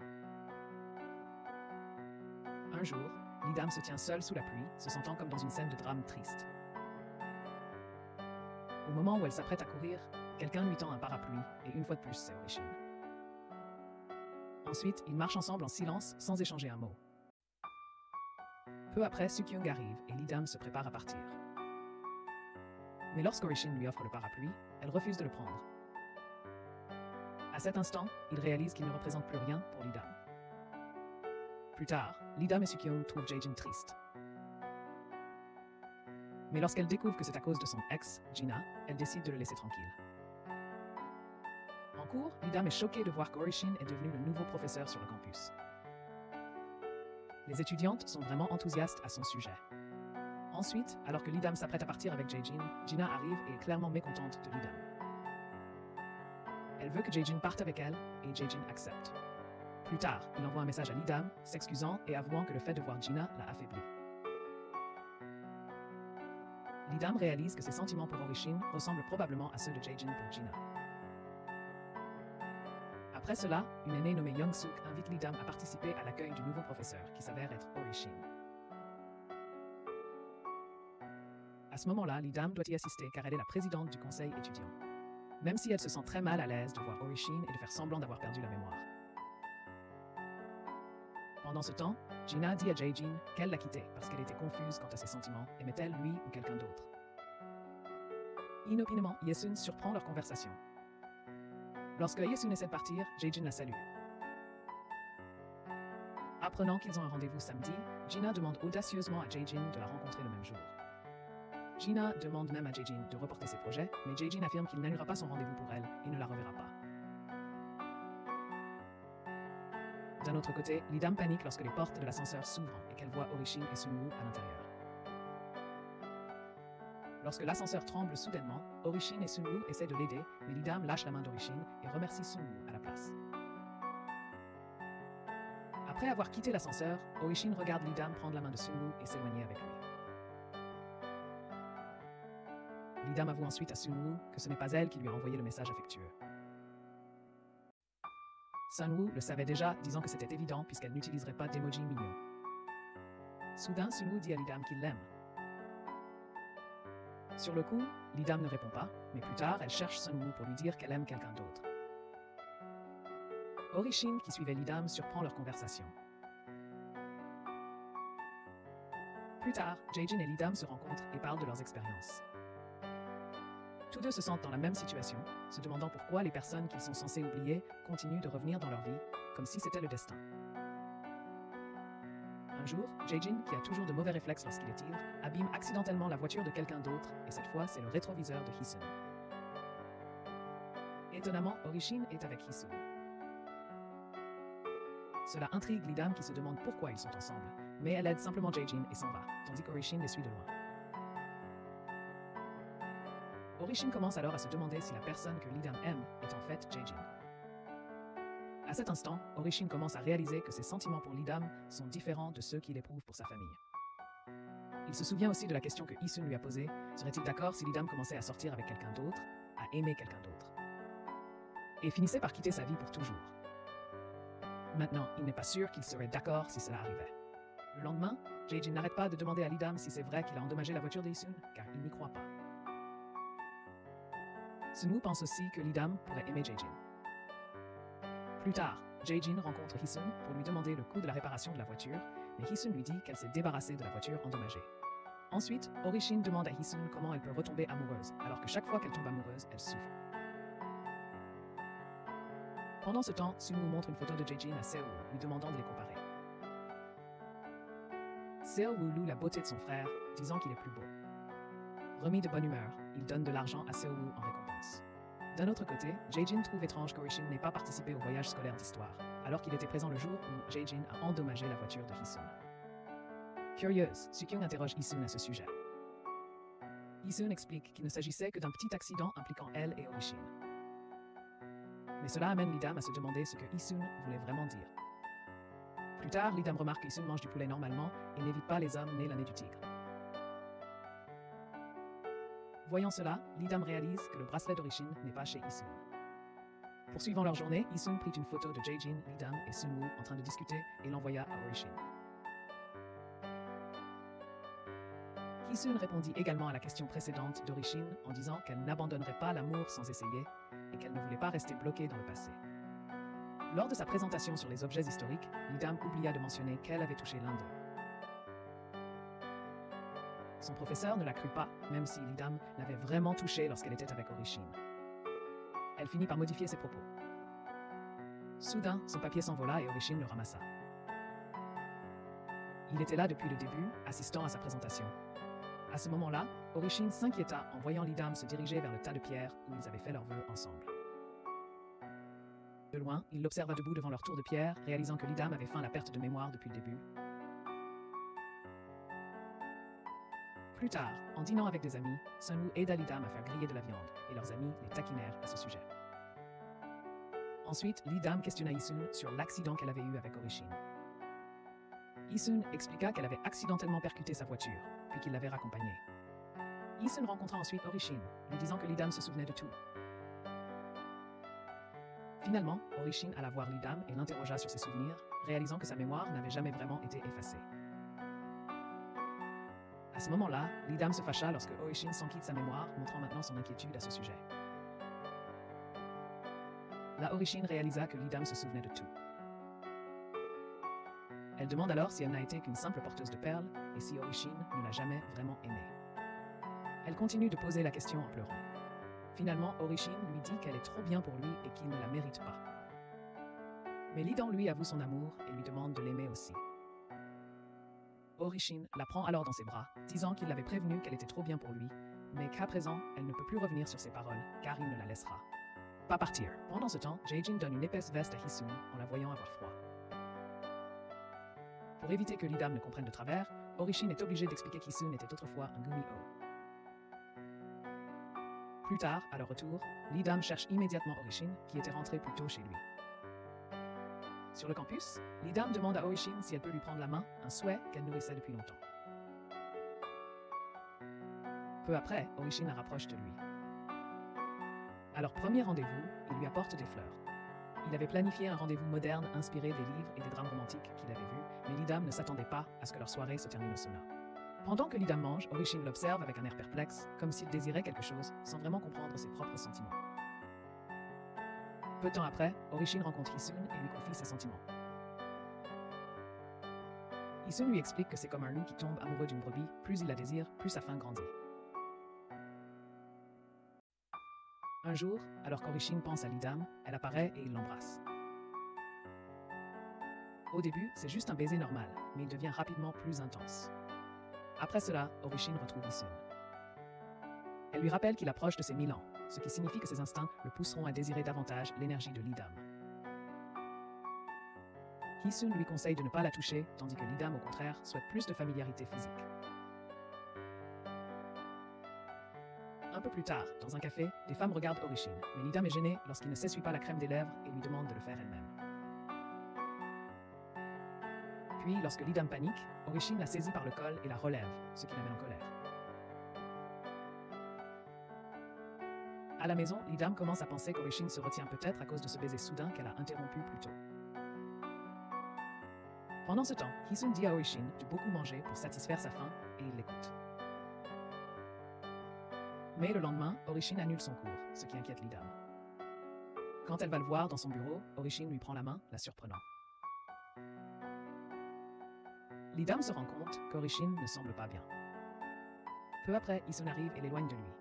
Un jour, Lidam se tient seule sous la pluie, se sentant comme dans une scène de drame triste. Au moment où elle s'apprête à courir, quelqu'un lui tend un parapluie et une fois de plus, c'est Orishin. Ensuite, ils marchent ensemble en silence sans échanger un mot. Peu après, Sukyung arrive et Lidam se prépare à partir. Mais lorsqu'Orishin lui offre le parapluie, elle refuse de le prendre. À cet instant, il réalise qu'il ne représente plus rien pour Lidam. Plus tard, Lidam et Sukyung trouvent Jae-jin triste. Mais lorsqu'elle découvre que c'est à cause de son ex, Jina, elle décide de le laisser tranquille. En cours, Lidam est choquée de voir qu'Orishin est devenu le nouveau professeur sur le campus. Les étudiantes sont vraiment enthousiastes à son sujet. Ensuite, alors que Lidam s'apprête à partir avec Jae-jin, Jina arrive et est clairement mécontente de Lidam. Elle veut que Jae-jin parte avec elle, et Jae-jin accepte. Plus tard, il envoie un message à Lidam, s'excusant et avouant que le fait de voir Jina l'a affaibli. Lidam réalise que ses sentiments pour Orishin ressemblent probablement à ceux de Jae-jin pour Jina. Après cela, une aînée nommée Young-suk invite Lidam à participer à l'accueil du nouveau professeur, qui s'avère être Orishin. À ce moment-là, Lidam doit y assister car elle est la présidente du conseil étudiant. Même si elle se sent très mal à l'aise de voir Orishin et de faire semblant d'avoir perdu la mémoire. Pendant ce temps, Jina dit à Jae-jin qu'elle l'a quitté parce qu'elle était confuse quant à ses sentiments, aimait-elle lui ou quelqu'un d'autre. Inopinément, Yesun surprend leur conversation. Lorsque Yesun essaie de partir, Jae-jin la salue. Apprenant qu'ils ont un rendez-vous samedi, Jina demande audacieusement à Jae-jin de la rencontrer le même jour. Jina demande même à Jae-jin de reporter ses projets, mais Jae-jin affirme qu'il n'annulera pas son rendez-vous pour elle et ne la reverra pas. D'un autre côté, Lidam panique lorsque les portes de l'ascenseur s'ouvrent et qu'elle voit Orishin et Sunwoo à l'intérieur. Lorsque l'ascenseur tremble soudainement, Orishin et Sunwoo essaient de l'aider, mais Lidam lâche la main d'Orishin et remercie Sunwoo à la place. Après avoir quitté l'ascenseur, Orishin regarde Lidam prendre la main de Sunwoo et s'éloigner avec lui. Lidam avoue ensuite à Sunwoo que ce n'est pas elle qui lui a envoyé le message affectueux. Sunwoo le savait déjà, disant que c'était évident puisqu'elle n'utiliserait pas d'emoji mignon. Soudain, Sunwoo dit à Lidam qu'il l'aime. Sur le coup, Lidam ne répond pas, mais plus tard, elle cherche Sunwoo pour lui dire qu'elle aime quelqu'un d'autre. Orishin, qui suivait Lidam, surprend leur conversation. Plus tard, Jae-jin et Lidam se rencontrent et parlent de leurs expériences. Tous deux se sentent dans la même situation, se demandant pourquoi les personnes qu'ils sont censés oublier continuent de revenir dans leur vie, comme si c'était le destin. Un jour, Jae-jin, qui a toujours de mauvais réflexes lorsqu'il est ivre, abîme accidentellement la voiture de quelqu'un d'autre, et cette fois, c'est le rétroviseur de Hisun. Étonnamment, Orishin est avec Hisun. Cela intrigue Lidam qui se demande pourquoi ils sont ensemble, mais elle aide simplement Jae-jin et s'en va, tandis qu'Orishin les suit de loin. Orishin commence alors à se demander si la personne que Lidam aime est en fait Jae-jin. À cet instant, Orishin commence à réaliser que ses sentiments pour Lidam sont différents de ceux qu'il éprouve pour sa famille. Il se souvient aussi de la question que Hisun lui a posée, serait-il d'accord si Lidam commençait à sortir avec quelqu'un d'autre, à aimer quelqu'un d'autre, et finissait par quitter sa vie pour toujours. Maintenant, il n'est pas sûr qu'il serait d'accord si cela arrivait. Le lendemain, Jae-jin n'arrête pas de demander à Lee-dam si c'est vrai qu'il a endommagé la voiture de Hee-sun, car il n'y croit pas. Sun-woo pense aussi que Lee-dam pourrait aimer Jae-jin. Plus tard, Jae-jin rencontre Hee-sun pour lui demander le coût de la réparation de la voiture, mais Hee-sun lui dit qu'elle s'est débarrassée de la voiture endommagée. Ensuite, Ori-shin demande à Hee-sun comment elle peut retomber amoureuse, alors que chaque fois qu'elle tombe amoureuse, elle souffre. Pendant ce temps, Sun-woo montre une photo de Jae-jin à Seo, lui demandant de les comparer. Seo loue la beauté de son frère, disant qu'il est plus beau. Remis de bonne humeur, il donne de l'argent à Seo en récompense. D'un autre côté, Jae-jin trouve étrange qu'Ori-shin n'ait pas participé au voyage scolaire d'histoire, alors qu'il était présent le jour où Jae-jin a endommagé la voiture de Hee-sun. Curieuse, Soo-kyung interroge Hee-sun à ce sujet. Hee-sun explique qu'il ne s'agissait que d'un petit accident impliquant elle et Ori-shin. Mais cela amène Lee-dam à se demander ce que Hee-sun voulait vraiment dire. Plus tard, Lee-dam remarque qu'Hee-sun mange du poulet normalement et n'évite pas les hommes nés l'année du tigre. Voyant cela, Lee-dam réalise que le bracelet d'Ori-shin n'est pas chez Hee-sun. Poursuivant leur journée, Hee-sun prit une photo de Jae-jin, Lee-dam et Sun-woo en train de discuter et l'envoya à Ori-shin. Hee-sun répondit également à la question précédente d'Ori-shin en disant qu'elle n'abandonnerait pas l'amour sans essayer et qu'elle ne voulait pas rester bloquée dans le passé. Lors de sa présentation sur les objets historiques, Lee-dam oublia de mentionner qu'elle avait touché l'un d'eux. Son professeur ne la crut pas, même si Lee-dam l'avait vraiment touchée lorsqu'elle était avec Ori-shin. Elle finit par modifier ses propos. Soudain, son papier s'envola et Ori-shin le ramassa. Il était là depuis le début, assistant à sa présentation. À ce moment-là, Ori-shin s'inquiéta en voyant Lee-dam se diriger vers le tas de pierres où ils avaient fait leurs vœux ensemble. De loin, il l'observa debout devant leur tour de pierre, réalisant que Lee-dam avait feint la perte de mémoire depuis le début. Plus tard, en dînant avec des amis, Sun-woo aida Lee-dam à faire griller de la viande, et leurs amis les taquinèrent à ce sujet. Ensuite, Lee-dam questionna Hee-sun sur l'accident qu'elle avait eu avec Ori-shin. Hee-sun expliqua qu'elle avait accidentellement percuté sa voiture, puis qu'il l'avait raccompagnée. Hee-sun rencontra ensuite Ori-shin, lui disant que Lee-dam se souvenait de tout. Finalement, Ori-shin alla voir Lee-dam et l'interrogea sur ses souvenirs, réalisant que sa mémoire n'avait jamais vraiment été effacée. À ce moment-là, Lee-dam se fâcha lorsque Ori-shin s'enquit de sa mémoire, montrant maintenant son inquiétude à ce sujet. Là, Ori-shin réalisa que Lee-dam se souvenait de tout. Elle demande alors si elle n'a été qu'une simple porteuse de perles et si Ori-shin ne l'a jamais vraiment aimée. Elle continue de poser la question en pleurant. Finalement, Ori-shin lui dit qu'elle est trop bien pour lui et qu'il ne la mérite pas. Mais Lee-dam lui avoue son amour et lui demande de l'aimer aussi. Ori-shin la prend alors dans ses bras, disant qu'il l'avait prévenue qu'elle était trop bien pour lui, mais qu'à présent, elle ne peut plus revenir sur ses paroles, car il ne la laissera pas partir. Pendant ce temps, Jae-jin donne une épaisse veste à Hee-sun en la voyant avoir froid. Pour éviter que Lee-dam ne comprenne de travers, Ori-shin est obligé d'expliquer qu'Hee-sun était autrefois un gumi-o. Plus tard, à leur retour, Lee-dam cherche immédiatement Ori-shin, qui était rentré plus tôt chez lui. Sur le campus, Lee-dam demande à Ori-shin si elle peut lui prendre la main, un souhait qu'elle nourrissait depuis longtemps. Peu après, Ori-shin la rapproche de lui. À leur premier rendez-vous, il lui apporte des fleurs. Il avait planifié un rendez-vous moderne inspiré des livres et des drames romantiques qu'il avait vus, mais Lee-dam ne s'attendait pas à ce que leur soirée se termine au sauna. Pendant que Lee-dam mange, Ori-shin l'observe avec un air perplexe, comme s'il désirait quelque chose, sans vraiment comprendre ses propres sentiments. Peu de temps après, Ori-shin rencontre Hee-sun et lui confie ses sentiments. Hee-sun lui explique que c'est comme un loup qui tombe amoureux d'une brebis, plus il la désire, plus sa faim grandit. Un jour, alors qu'Ori-shin pense à Lee-dam, elle apparaît et il l'embrasse. Au début, c'est juste un baiser normal, mais il devient rapidement plus intense. Après cela, Ori-shin retrouve Hee-sun. Elle lui rappelle qu'il approche de ses 1000 ans, ce qui signifie que ses instincts le pousseront à désirer davantage l'énergie de Lee-dam. Hee-sun lui conseille de ne pas la toucher, tandis que Lee-dam, au contraire, souhaite plus de familiarité physique. Un peu plus tard, dans un café, des femmes regardent Ori-shin, mais Lee-dam est gênée lorsqu'il ne s'essuie pas la crème des lèvres et lui demande de le faire elle-même. Puis, lorsque Lee-dam panique, Ori-shin la saisit par le col et la relève, ce qui la met en colère. À la maison, Lee-dam commence à penser qu'Ori-shin se retient peut-être à cause de ce baiser soudain qu'elle a interrompu plus tôt. Pendant ce temps, Hisun dit à Orishin de beaucoup manger pour satisfaire sa faim et il l'écoute. Mais le lendemain, Orishin annule son cours, ce qui inquiète Lidam. Quand elle va le voir dans son bureau, Orishin lui prend la main, la surprenant. Lidam se rend compte qu'Orishin ne semble pas bien. Peu après, Hisun arrive et l'éloigne de lui.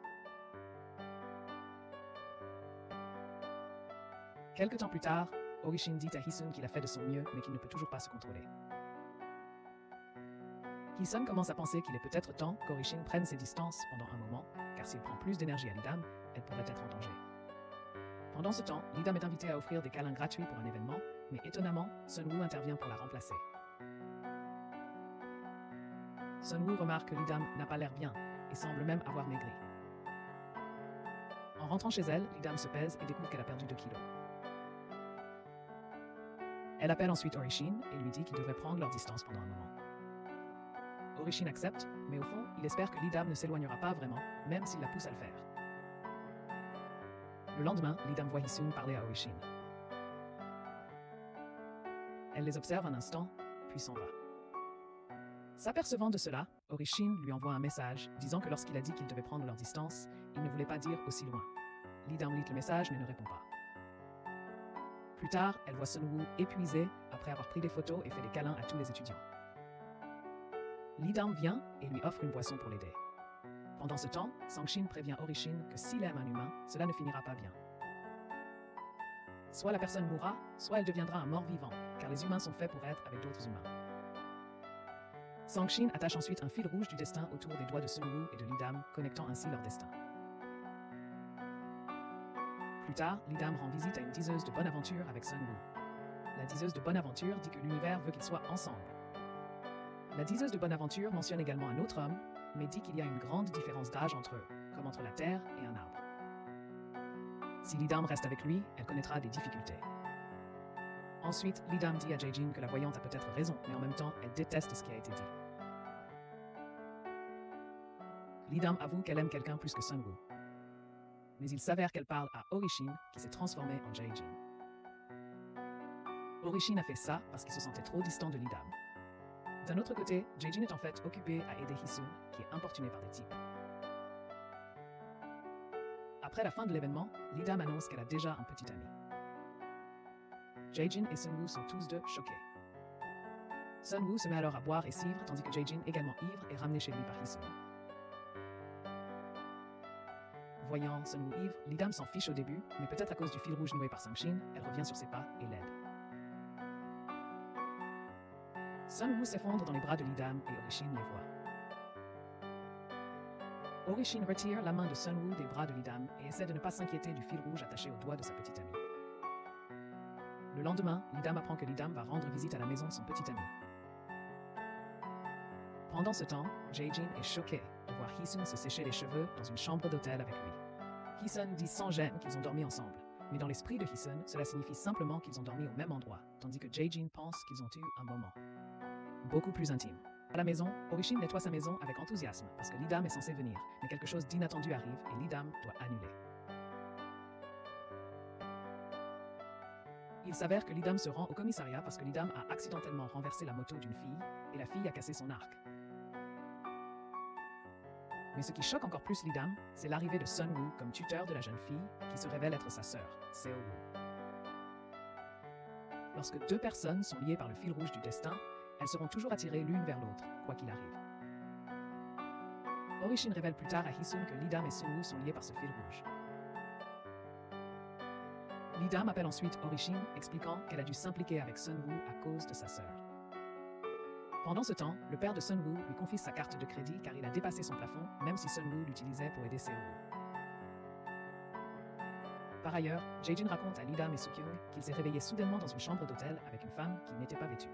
Quelque temps plus tard, Orishin dit à Hisun qu'il a fait de son mieux, mais qu'il ne peut toujours pas se contrôler. Hisun commence à penser qu'il est peut-être temps qu'Orishin prenne ses distances pendant un moment, car s'il prend plus d'énergie à Lidam, elle pourrait être en danger. Pendant ce temps, Lidam est invitée à offrir des câlins gratuits pour un événement, mais étonnamment, Sunwoo intervient pour la remplacer. Sunwoo remarque que Lidam n'a pas l'air bien et semble même avoir maigri. En rentrant chez elle, Lidam se pèse et découvre qu'elle a perdu 2 kilos. Elle appelle ensuite Orishin et lui dit qu'ils devraient prendre leur distance pendant un moment. Orishin accepte, mais au fond, il espère que Lidam ne s'éloignera pas vraiment, même s'il la pousse à le faire. Le lendemain, Lidam voit Hisun parler à Orishin. Elle les observe un instant, puis s'en va. S'apercevant de cela, Orishin lui envoie un message disant que lorsqu'il a dit qu'ils devaient prendre leur distance, il ne voulait pas dire aussi loin. Lidam lit le message mais ne répond pas. Plus tard, elle voit Sunwoo épuisé après avoir pris des photos et fait des câlins à tous les étudiants. Lidam vient et lui offre une boisson pour l'aider. Pendant ce temps, Sangshin prévient Orishin que s'il aime un humain, cela ne finira pas bien. Soit la personne mourra, soit elle deviendra un mort-vivant, car les humains sont faits pour être avec d'autres humains. Sangshin attache ensuite un fil rouge du destin autour des doigts de Sunwoo et de Lidam, connectant ainsi leur destin. Plus tard, Lidam rend visite à une diseuse de bonne aventure avec Sunwoo. La diseuse de bonne aventure dit que l'univers veut qu'ils soient ensemble. La diseuse de bonne aventure mentionne également un autre homme, mais dit qu'il y a une grande différence d'âge entre eux, comme entre la terre et un arbre. Si Lidam reste avec lui, elle connaîtra des difficultés. Ensuite, Lidam dit à Jae-jin que la voyante a peut-être raison, mais en même temps, elle déteste ce qui a été dit. Lidam avoue qu'elle aime quelqu'un plus que Sunwoo. Mais il s'avère qu'elle parle à Orishin, qui s'est transformé en Jae-jin. Orishin a fait ça parce qu'il se sentait trop distant de Lidam. D'un autre côté, Jae-jin est en fait occupé à aider Hisun, qui est importuné par des types. Après la fin de l'événement, Lidam annonce qu'elle a déjà un petit ami. Jae-jin et Sunwoo sont tous deux choqués. Sunwoo se met alors à boire et s'ivre, tandis que Jae-jin, également ivre, est ramené chez lui par Hisun. Voyant Sunwoo ivre, Lidam s'en fiche au début, mais peut-être à cause du fil rouge noué par Sangshin, elle revient sur ses pas et l'aide. Sunwoo s'effondre dans les bras de Lidam et Orishin les voit. Orishin retire la main de Sunwoo des bras de Lidam et essaie de ne pas s'inquiéter du fil rouge attaché au doigt de sa petite amie. Le lendemain, Lidam apprend que Lidam va rendre visite à la maison de son petit ami. Pendant ce temps, Jae-jin est choqué de voir Hisun se sécher les cheveux dans une chambre d'hôtel avec lui. Hisun dit sans gêne qu'ils ont dormi ensemble, mais dans l'esprit de Hisun, cela signifie simplement qu'ils ont dormi au même endroit, tandis que Jae-jin pense qu'ils ont eu un moment beaucoup plus intime. À la maison, Orishin nettoie sa maison avec enthousiasme parce que Lidam est censé venir, mais quelque chose d'inattendu arrive et Lidam doit annuler. Il s'avère que Lidam se rend au commissariat parce que Lidam a accidentellement renversé la moto d'une fille et la fille a cassé son arc. Mais ce qui choque encore plus Lidam, c'est l'arrivée de Sunwoo comme tuteur de la jeune fille qui se révèle être sa sœur, Seo-woo. Lorsque deux personnes sont liées par le fil rouge du destin, elles seront toujours attirées l'une vers l'autre, quoi qu'il arrive. Orishin révèle plus tard à Hisun que Lidam et Sunwoo sont liés par ce fil rouge. Lidam appelle ensuite Orishin, expliquant qu'elle a dû s'impliquer avec Sunwoo à cause de sa sœur. Pendant ce temps, le père de Sunwoo lui confie sa carte de crédit car il a dépassé son plafond, même si Sunwoo l'utilisait pour aider Seo-woo. Par ailleurs, Jae-jin raconte à Lidam et Soo-kyung qu'il s'est réveillé soudainement dans une chambre d'hôtel avec une femme qui n'était pas vêtue.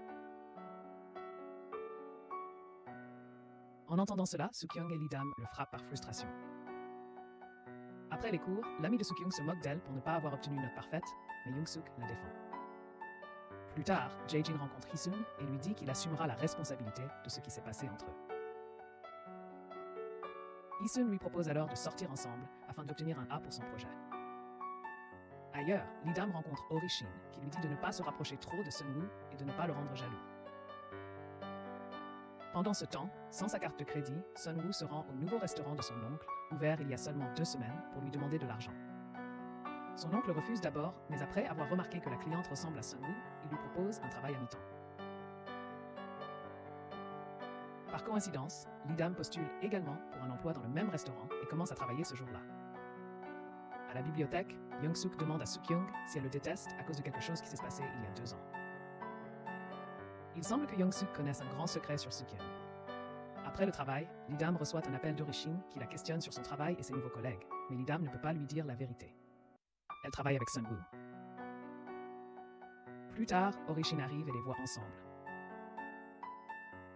En entendant cela, Soo-kyung et Lidam le frappent par frustration. Après les cours, l'ami de Soo-kyung se moque d'elle pour ne pas avoir obtenu une note parfaite, mais Young-suk la défend. Plus tard, Jae-jin rencontre Hisun et lui dit qu'il assumera la responsabilité de ce qui s'est passé entre eux. Hisun lui propose alors de sortir ensemble afin d'obtenir un A pour son projet. Ailleurs, Lidam rencontre Orishin qui lui dit de ne pas se rapprocher trop de Sunwoo et de ne pas le rendre jaloux. Pendant ce temps, sans sa carte de crédit, Sun-woo se rend au nouveau restaurant de son oncle, ouvert il y a seulement 2 semaines, pour lui demander de l'argent. Son oncle refuse d'abord, mais après avoir remarqué que la cliente ressemble à Sun-woo, il lui propose un travail à mi-temps. Par coïncidence, Lee-dam postule également pour un emploi dans le même restaurant et commence à travailler ce jour-là. À la bibliothèque, Young-suk demande à Suk-young si elle le déteste à cause de quelque chose qui s'est passé il y a 2 ans. Il semble que Young-suk connaisse un grand secret sur Suk-young. Après le travail, Lee-dam reçoit un appel d'Orishin qui la questionne sur son travail et ses nouveaux collègues, mais Lee-dam ne peut pas lui dire la vérité. Elle travaille avec Sun-woo. Plus tard, Orishin arrive et les voit ensemble.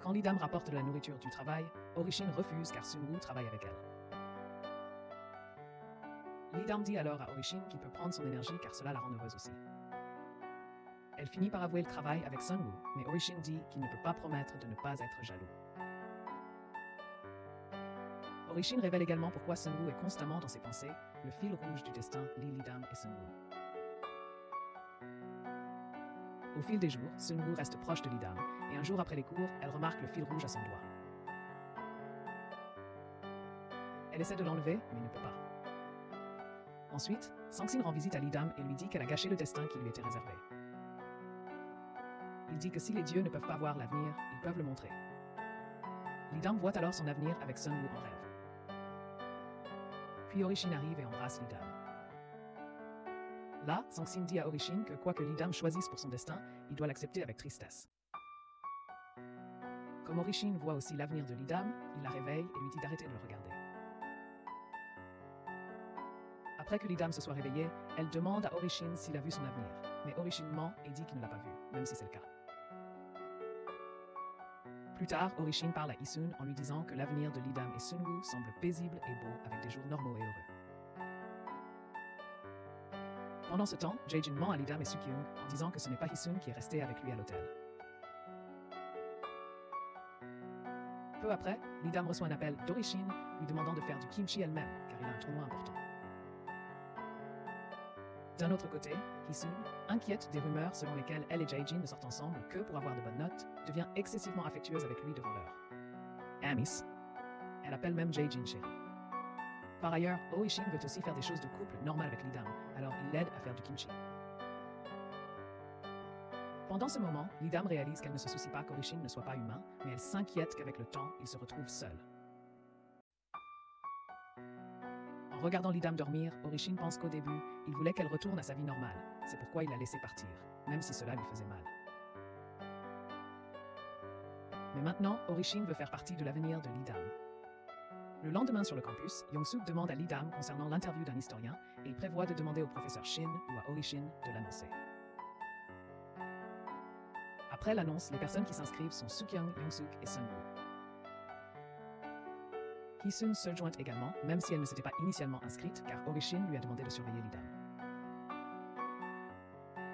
Quand Lee-dam rapporte de la nourriture du travail, Orishin refuse car Sun-woo travaille avec elle. Lee-dam dit alors à Orishin qu'il peut prendre son énergie car cela la rend heureuse aussi. Elle finit par avouer le travail avec Sun-woo, mais Orishin dit qu'il ne peut pas promettre de ne pas être jaloux. Orishin révèle également pourquoi Sun-woo est constamment dans ses pensées, le fil rouge du destin lie Lee-dam et Sun-woo. Au fil des jours, Sun-woo reste proche de Lee-dam, et un jour après les cours, elle remarque le fil rouge à son doigt. Elle essaie de l'enlever, mais ne peut pas. Ensuite, Sang-sin rend visite à Lee-dam et lui dit qu'elle a gâché le destin qui lui était réservé. Il dit que si les dieux ne peuvent pas voir l'avenir, ils peuvent le montrer. Lee-dam voit alors son avenir avec Sun-woo en rêve. Puis Orishin arrive et embrasse Lee-dam. Là, Sang-sin dit à Orishin que quoi que Lee-dam choisisse pour son destin, il doit l'accepter avec tristesse. Comme Orishin voit aussi l'avenir de Lee-dam, il la réveille et lui dit d'arrêter de le regarder. Après que Lee-dam se soit réveillée, elle demande à Orishin s'il a vu son avenir, mais Orishin ment et dit qu'il ne l'a pas vu, même si c'est le cas. Plus tard, Orishin parle à Hee-sun en lui disant que l'avenir de Lee-dam et Sun-woo semble paisible et beau avec des jours normaux et heureux. Pendant ce temps, Jae-jin ment à Lee-dam et Suk-young en disant que ce n'est pas Hee-sun qui est resté avec lui à l'hôtel. Peu après, Lee-dam reçoit un appel d'Orishin lui demandant de faire du kimchi elle-même car il a un tournoi important. D'un autre côté, Hee-sun, inquiète des rumeurs selon lesquelles elle et Jae-jin ne sortent ensemble que pour avoir de bonnes notes, devient excessivement affectueuse avec lui devant l'heure. Amis. Elle appelle même Jae-jin chérie. Par ailleurs, Orishin veut aussi faire des choses de couple normales avec Lee-dam, alors il l'aide à faire du kimchi. Pendant ce moment, Lee-dam réalise qu'elle ne se soucie pas qu'Orishin ne soit pas humain, mais elle s'inquiète qu'avec le temps, il se retrouve seul. En regardant Lee-dam dormir, Orishin pense qu'au début, il voulait qu'elle retourne à sa vie normale. C'est pourquoi il l'a laissée partir, même si cela lui faisait mal. Mais maintenant, Orishin veut faire partie de l'avenir de Lee-dam. Le lendemain sur le campus, Young-suk demande à Lee-dam concernant l'interview d'un historien et il prévoit de demander au professeur Shin ou à Orishin de l'annoncer. Après l'annonce, les personnes qui s'inscrivent sont Suk-young, Young-suk et Sun-woo. Hee-sun se joint également, même si elle ne s'était pas initialement inscrite, car Orishin lui a demandé de surveiller Lee-dam.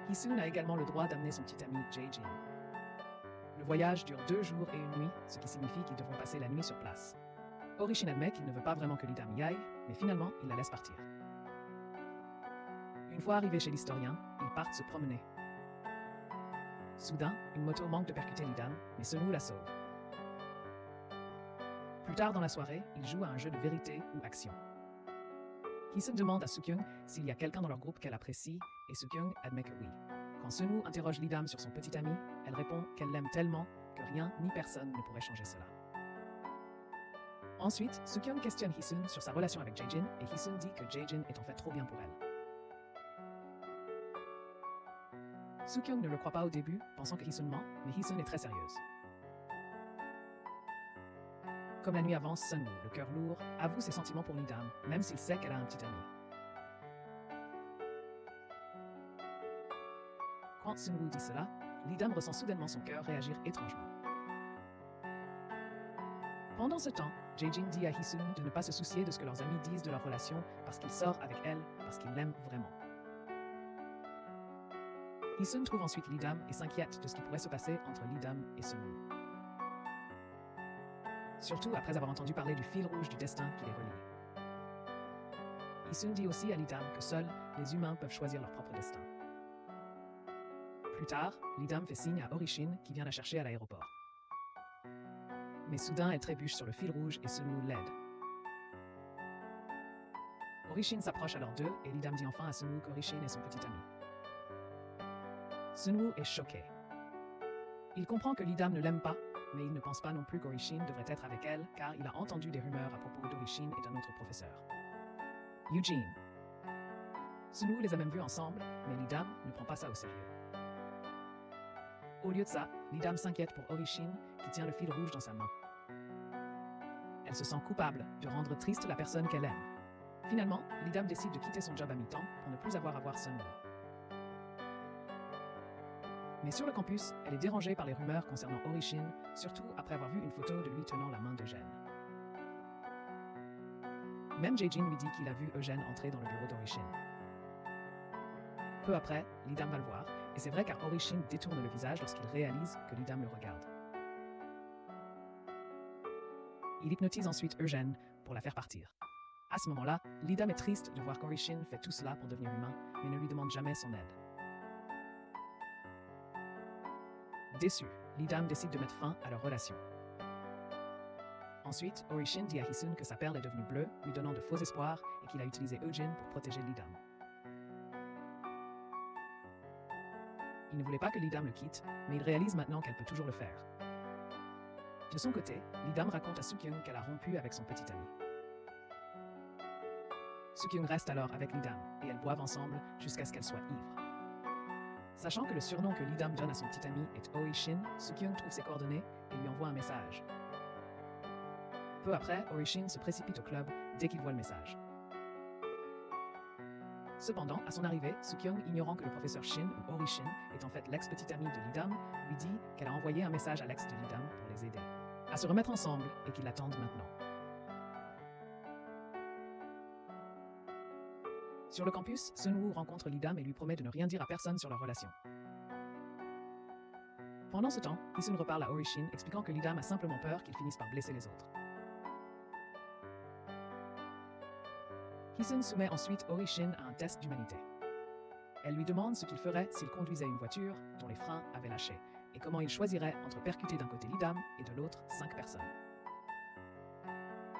Hee-sun a également le droit d'amener son petit ami Jae-jin. Le voyage dure 2 jours et 1 nuit, ce qui signifie qu'ils devront passer la nuit sur place. Orishin admet qu'il ne veut pas vraiment que Lee-dam y aille, mais finalement, il la laisse partir. Une fois arrivés chez l'historien, ils partent se promener. Soudain, une moto manque de percuter Lee-dam, mais Sun-woo la sauve. Plus tard dans la soirée, ils jouent à un jeu de vérité ou action. Hee-sun demande à Suk-young s'il y a quelqu'un dans leur groupe qu'elle apprécie, et Suk-young admet que oui. Quand Sun-woo interroge Lee-dam sur son petit ami, elle répond qu'elle l'aime tellement que rien ni personne ne pourrait changer cela. Ensuite, Suk-young questionne Hee-sun sur sa relation avec Jae-jin, et Hee-sun dit que Jae-jin est en fait trop bien pour elle. Suk-young ne le croit pas au début, pensant que Hee-sun ment, mais Hee-sun est très sérieuse. Comme la nuit avance, Sun-woo, le cœur lourd, avoue ses sentiments pour Lee-dam, même s'il sait qu'elle a un petit ami. Quand Sun-woo dit cela, Lee-dam ressent soudainement son cœur réagir étrangement. Pendant ce temps, Jae-jin dit à Hee-sun de ne pas se soucier de ce que leurs amis disent de leur relation parce qu'il sort avec elle, parce qu'il l'aime vraiment. Hee-sun trouve ensuite Lee-dam et s'inquiète de ce qui pourrait se passer entre Lee-dam et Sun-woo. Surtout après avoir entendu parler du fil rouge du destin qui les relie. Hee-sun dit aussi à Lee-dam que seuls les humains peuvent choisir leur propre destin. Plus tard, Lee-dam fait signe à Orishin qui vient la chercher à l'aéroport. Mais soudain, elle trébuche sur le fil rouge et Sunwoo l'aide. Orishin s'approche alors d'eux et Lidam dit enfin à Sunwoo qu'Orishin est son petit ami. Sunwoo est choqué. Il comprend que Lidam ne l'aime pas, mais il ne pense pas non plus qu'Orishin devrait être avec elle car il a entendu des rumeurs à propos d'Orishin et d'un autre professeur. Eugene. Sunwoo les a même vus ensemble, mais Lidam ne prend pas ça au sérieux. Au lieu de ça, Lidam s'inquiète pour Orishin qui tient le fil rouge dans sa main. Elle se sent coupable de rendre triste la personne qu'elle aime. Finalement, Lidam décide de quitter son job à mi-temps pour ne plus avoir à voir Sunwoo. Mais sur le campus, elle est dérangée par les rumeurs concernant Orishin, surtout après avoir vu une photo de lui tenant la main d'Eugène. Même Jae-jin lui dit qu'il a vu Eugène entrer dans le bureau d'Orishin. Peu après, Lidam va le voir, et c'est vrai car Orishin détourne le visage lorsqu'il réalise que Lidam le regarde. Il hypnotise ensuite Eugène pour la faire partir. À ce moment-là, Lidam est triste de voir qu'Orishin fait tout cela pour devenir humain, mais ne lui demande jamais son aide. Déçu, Lidam décide de mettre fin à leur relation. Ensuite, Orishin dit à Hisun que sa perle est devenue bleue, lui donnant de faux espoirs et qu'il a utilisé Eugene pour protéger Lidam. Il ne voulait pas que Lidam le quitte, mais il réalise maintenant qu'elle peut toujours le faire. De son côté, Lidam raconte à Sukyung qu'elle a rompu avec son petit ami. Sukyung reste alors avec Lidam et elles boivent ensemble jusqu'à ce qu'elle soit ivre. Sachant que le surnom que Lidam donne à son petit ami est Orishin, Sukyung trouve ses coordonnées et lui envoie un message. Peu après, Orishin se précipite au club dès qu'il voit le message. Cependant, à son arrivée, Sukyung, ignorant que le professeur Shin ou Orishin est en fait l'ex-petit ami de Lidam, lui dit qu'elle a envoyé un message à l'ex de Lidam pour les aider à se remettre ensemble et qu'ils l'attendent maintenant. Sur le campus, Sunwoo rencontre Lidam et lui promet de ne rien dire à personne sur leur relation. Pendant ce temps, Hisun reparle à Orishin expliquant que Lidam a simplement peur qu'il finisse par blesser les autres. Hisun soumet ensuite Orishin à un test d'humanité. Elle lui demande ce qu'il ferait s'il conduisait une voiture dont les freins avaient lâché et comment il choisirait entre percuter d'un côté Lidam et de l'autre 5 personnes.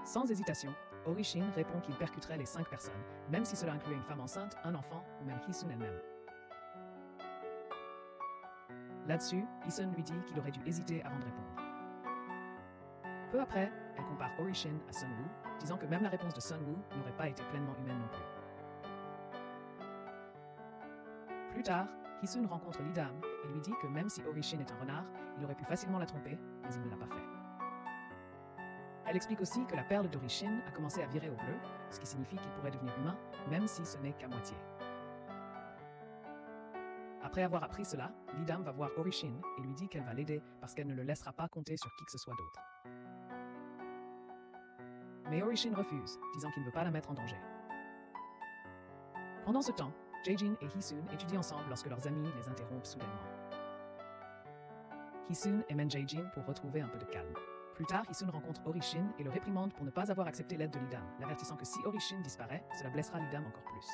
Sans hésitation, Orishin répond qu'il percuterait les 5 personnes, même si cela incluait une femme enceinte, un enfant ou même Hisun elle-même. Là-dessus, Hisun lui dit qu'il aurait dû hésiter avant de répondre. Peu après, elle compare Orishin à Sunwoo, disant que même la réponse de Sunwoo n'aurait pas été pleinement humaine non plus. Plus tard, Hisun rencontre Lidam et lui dit que même si Orishin est un renard, il aurait pu facilement la tromper, mais il ne l'a pas fait. Elle explique aussi que la perle d'Orishin a commencé à virer au bleu, ce qui signifie qu'il pourrait devenir humain, même si ce n'est qu'à moitié. Après avoir appris cela, Lidam va voir Orishin et lui dit qu'elle va l'aider parce qu'elle ne le laissera pas compter sur qui que ce soit d'autre. Mais Orishin refuse, disant qu'il ne veut pas la mettre en danger. Pendant ce temps, Jae-jin et Hisun étudient ensemble lorsque leurs amis les interrompent soudainement. Hisun emmène Jae-jin pour retrouver un peu de calme. Plus tard, Hisun rencontre Orishin et le réprimande pour ne pas avoir accepté l'aide de Lidam, l'avertissant que si Orishin disparaît, cela blessera Lidam encore plus.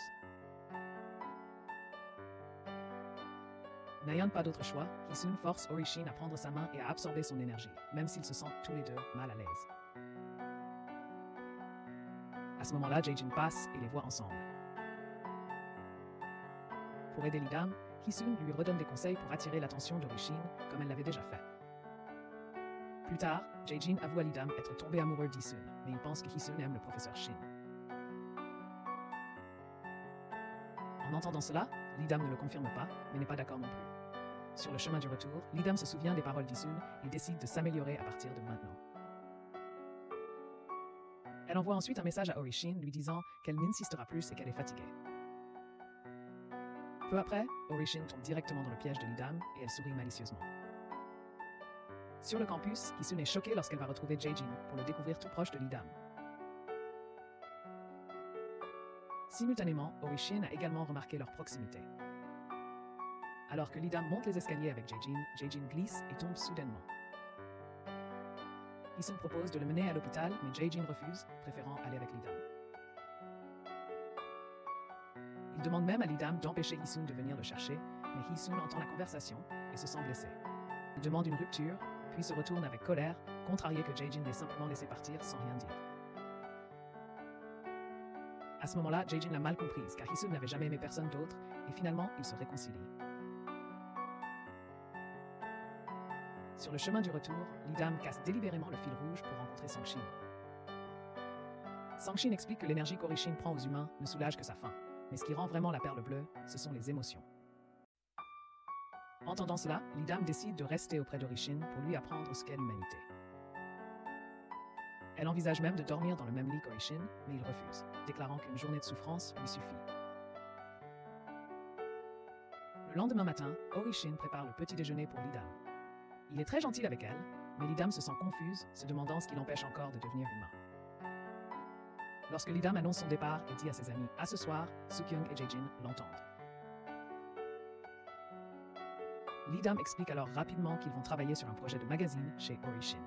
N'ayant pas d'autre choix, Hisun force Orishin à prendre sa main et à absorber son énergie, même s'ils se sentent tous les deux mal à l'aise. À ce moment-là, Jae-jin passe et les voit ensemble. Pour aider Lidam, Hisun lui redonne des conseils pour attirer l'attention d'Orishin, comme elle l'avait déjà fait. Plus tard, Jae-jin avoue à Lidam être tombé amoureux d'Hisun, mais il pense que Hisun aime le professeur Shin. En entendant cela, Lidam ne le confirme pas, mais n'est pas d'accord non plus. Sur le chemin du retour, Lidam se souvient des paroles d'Hisun et décide de s'améliorer à partir de maintenant. Elle envoie ensuite un message à Orishin lui disant qu'elle n'insistera plus et qu'elle est fatiguée. Peu après, Orishin tombe directement dans le piège de Lidam et elle sourit malicieusement. Sur le campus, Hisun est choquée lorsqu'elle va retrouver Jae-jin pour le découvrir tout proche de Lidam. Simultanément, Orishin a également remarqué leur proximité. Alors que Lidam monte les escaliers avec Jae-jin, Jae-jin glisse et tombe soudainement. Hisun propose de le mener à l'hôpital, mais Jae-jin refuse, préférant aller avec Lidam. Il demande même à Lidam d'empêcher Hisun de venir le chercher, mais Hisun entend la conversation et se sent blessé. Il demande une rupture, puis se retourne avec colère, contrarié que Jae-jin l'ait simplement laissé partir sans rien dire. À ce moment-là, Jae-jin l'a mal comprise, car Hee-sun n'avait jamais aimé personne d'autre, et finalement, ils se réconcilient. Sur le chemin du retour, Lee-dam casse délibérément le fil rouge pour rencontrer Sang-shin. Sang-shin explique que l'énergie qu'Orishin prend aux humains ne soulage que sa faim, mais ce qui rend vraiment la perle bleue, ce sont les émotions. Entendant cela, Lee-dam décide de rester auprès d'Orishin pour lui apprendre ce qu'est l'humanité. Elle envisage même de dormir dans le même lit qu'Orishin, mais il refuse, déclarant qu'une journée de souffrance lui suffit. Le lendemain matin, Orishin prépare le petit déjeuner pour Lee-dam. Il est très gentil avec elle, mais Lee-dam se sent confuse, se demandant ce qui l'empêche encore de devenir humain. Lorsque Lee-dam annonce son départ et dit à ses amis « À ce soir », Soo-kyung et Jae-jin l'entendent. Lee-dam explique alors rapidement qu'ils vont travailler sur un projet de magazine chez Orishin.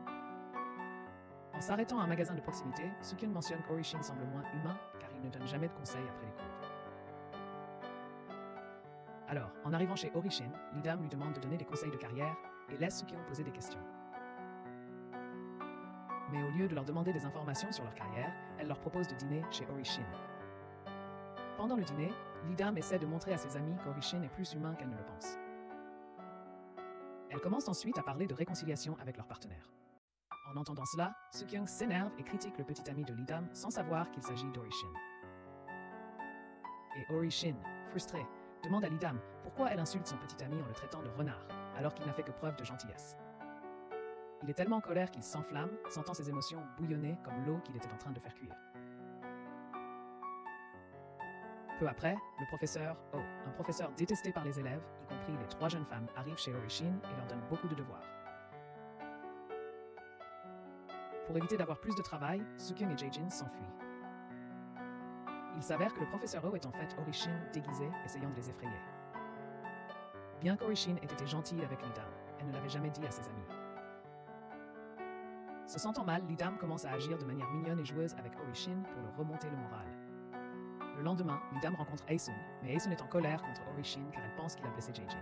En s'arrêtant à un magasin de proximité, Soo-kyung mentionne qu'Orishin semble moins humain car il ne donne jamais de conseils après les cours. Alors, en arrivant chez Orishin, Lee-dam lui demande de donner des conseils de carrière et laisse Soo-kyung poser des questions. Mais au lieu de leur demander des informations sur leur carrière, elle leur propose de dîner chez Orishin. Pendant le dîner, Lee-dam essaie de montrer à ses amis qu'Orishin est plus humain qu'elle ne le pense. Elle commence ensuite à parler de réconciliation avec leur partenaire. En entendant cela, Soo-kyung s'énerve et critique le petit ami de Lee-dam sans savoir qu'il s'agit d'Orishin. Et Orishin, frustré, demande à Lee-dam pourquoi elle insulte son petit ami en le traitant de renard, alors qu'il n'a fait que preuve de gentillesse. Il est tellement en colère qu'il s'enflamme, sentant ses émotions bouillonner comme l'eau qu'il était en train de faire cuire. Peu après, le professeur Oh, un professeur détesté par les élèves, y compris les 3 jeunes femmes, arrive chez Orishin et leur donne beaucoup de devoirs. Pour éviter d'avoir plus de travail, Soo-kyung et Jae-jin s'enfuient. Il s'avère que le professeur Oh est en fait Orishin déguisé, essayant de les effrayer. Bien qu'Orishin ait été gentille avec Lee-dam, elle ne l'avait jamais dit à ses amis. Se sentant mal, Lee-dam commence à agir de manière mignonne et joueuse avec Orishin pour leur remonter le moral. Le lendemain, Lee-dam rencontre Hae-sun, mais Hae-sun est en colère contre Orishin car elle pense qu'il a blessé Jae-jin.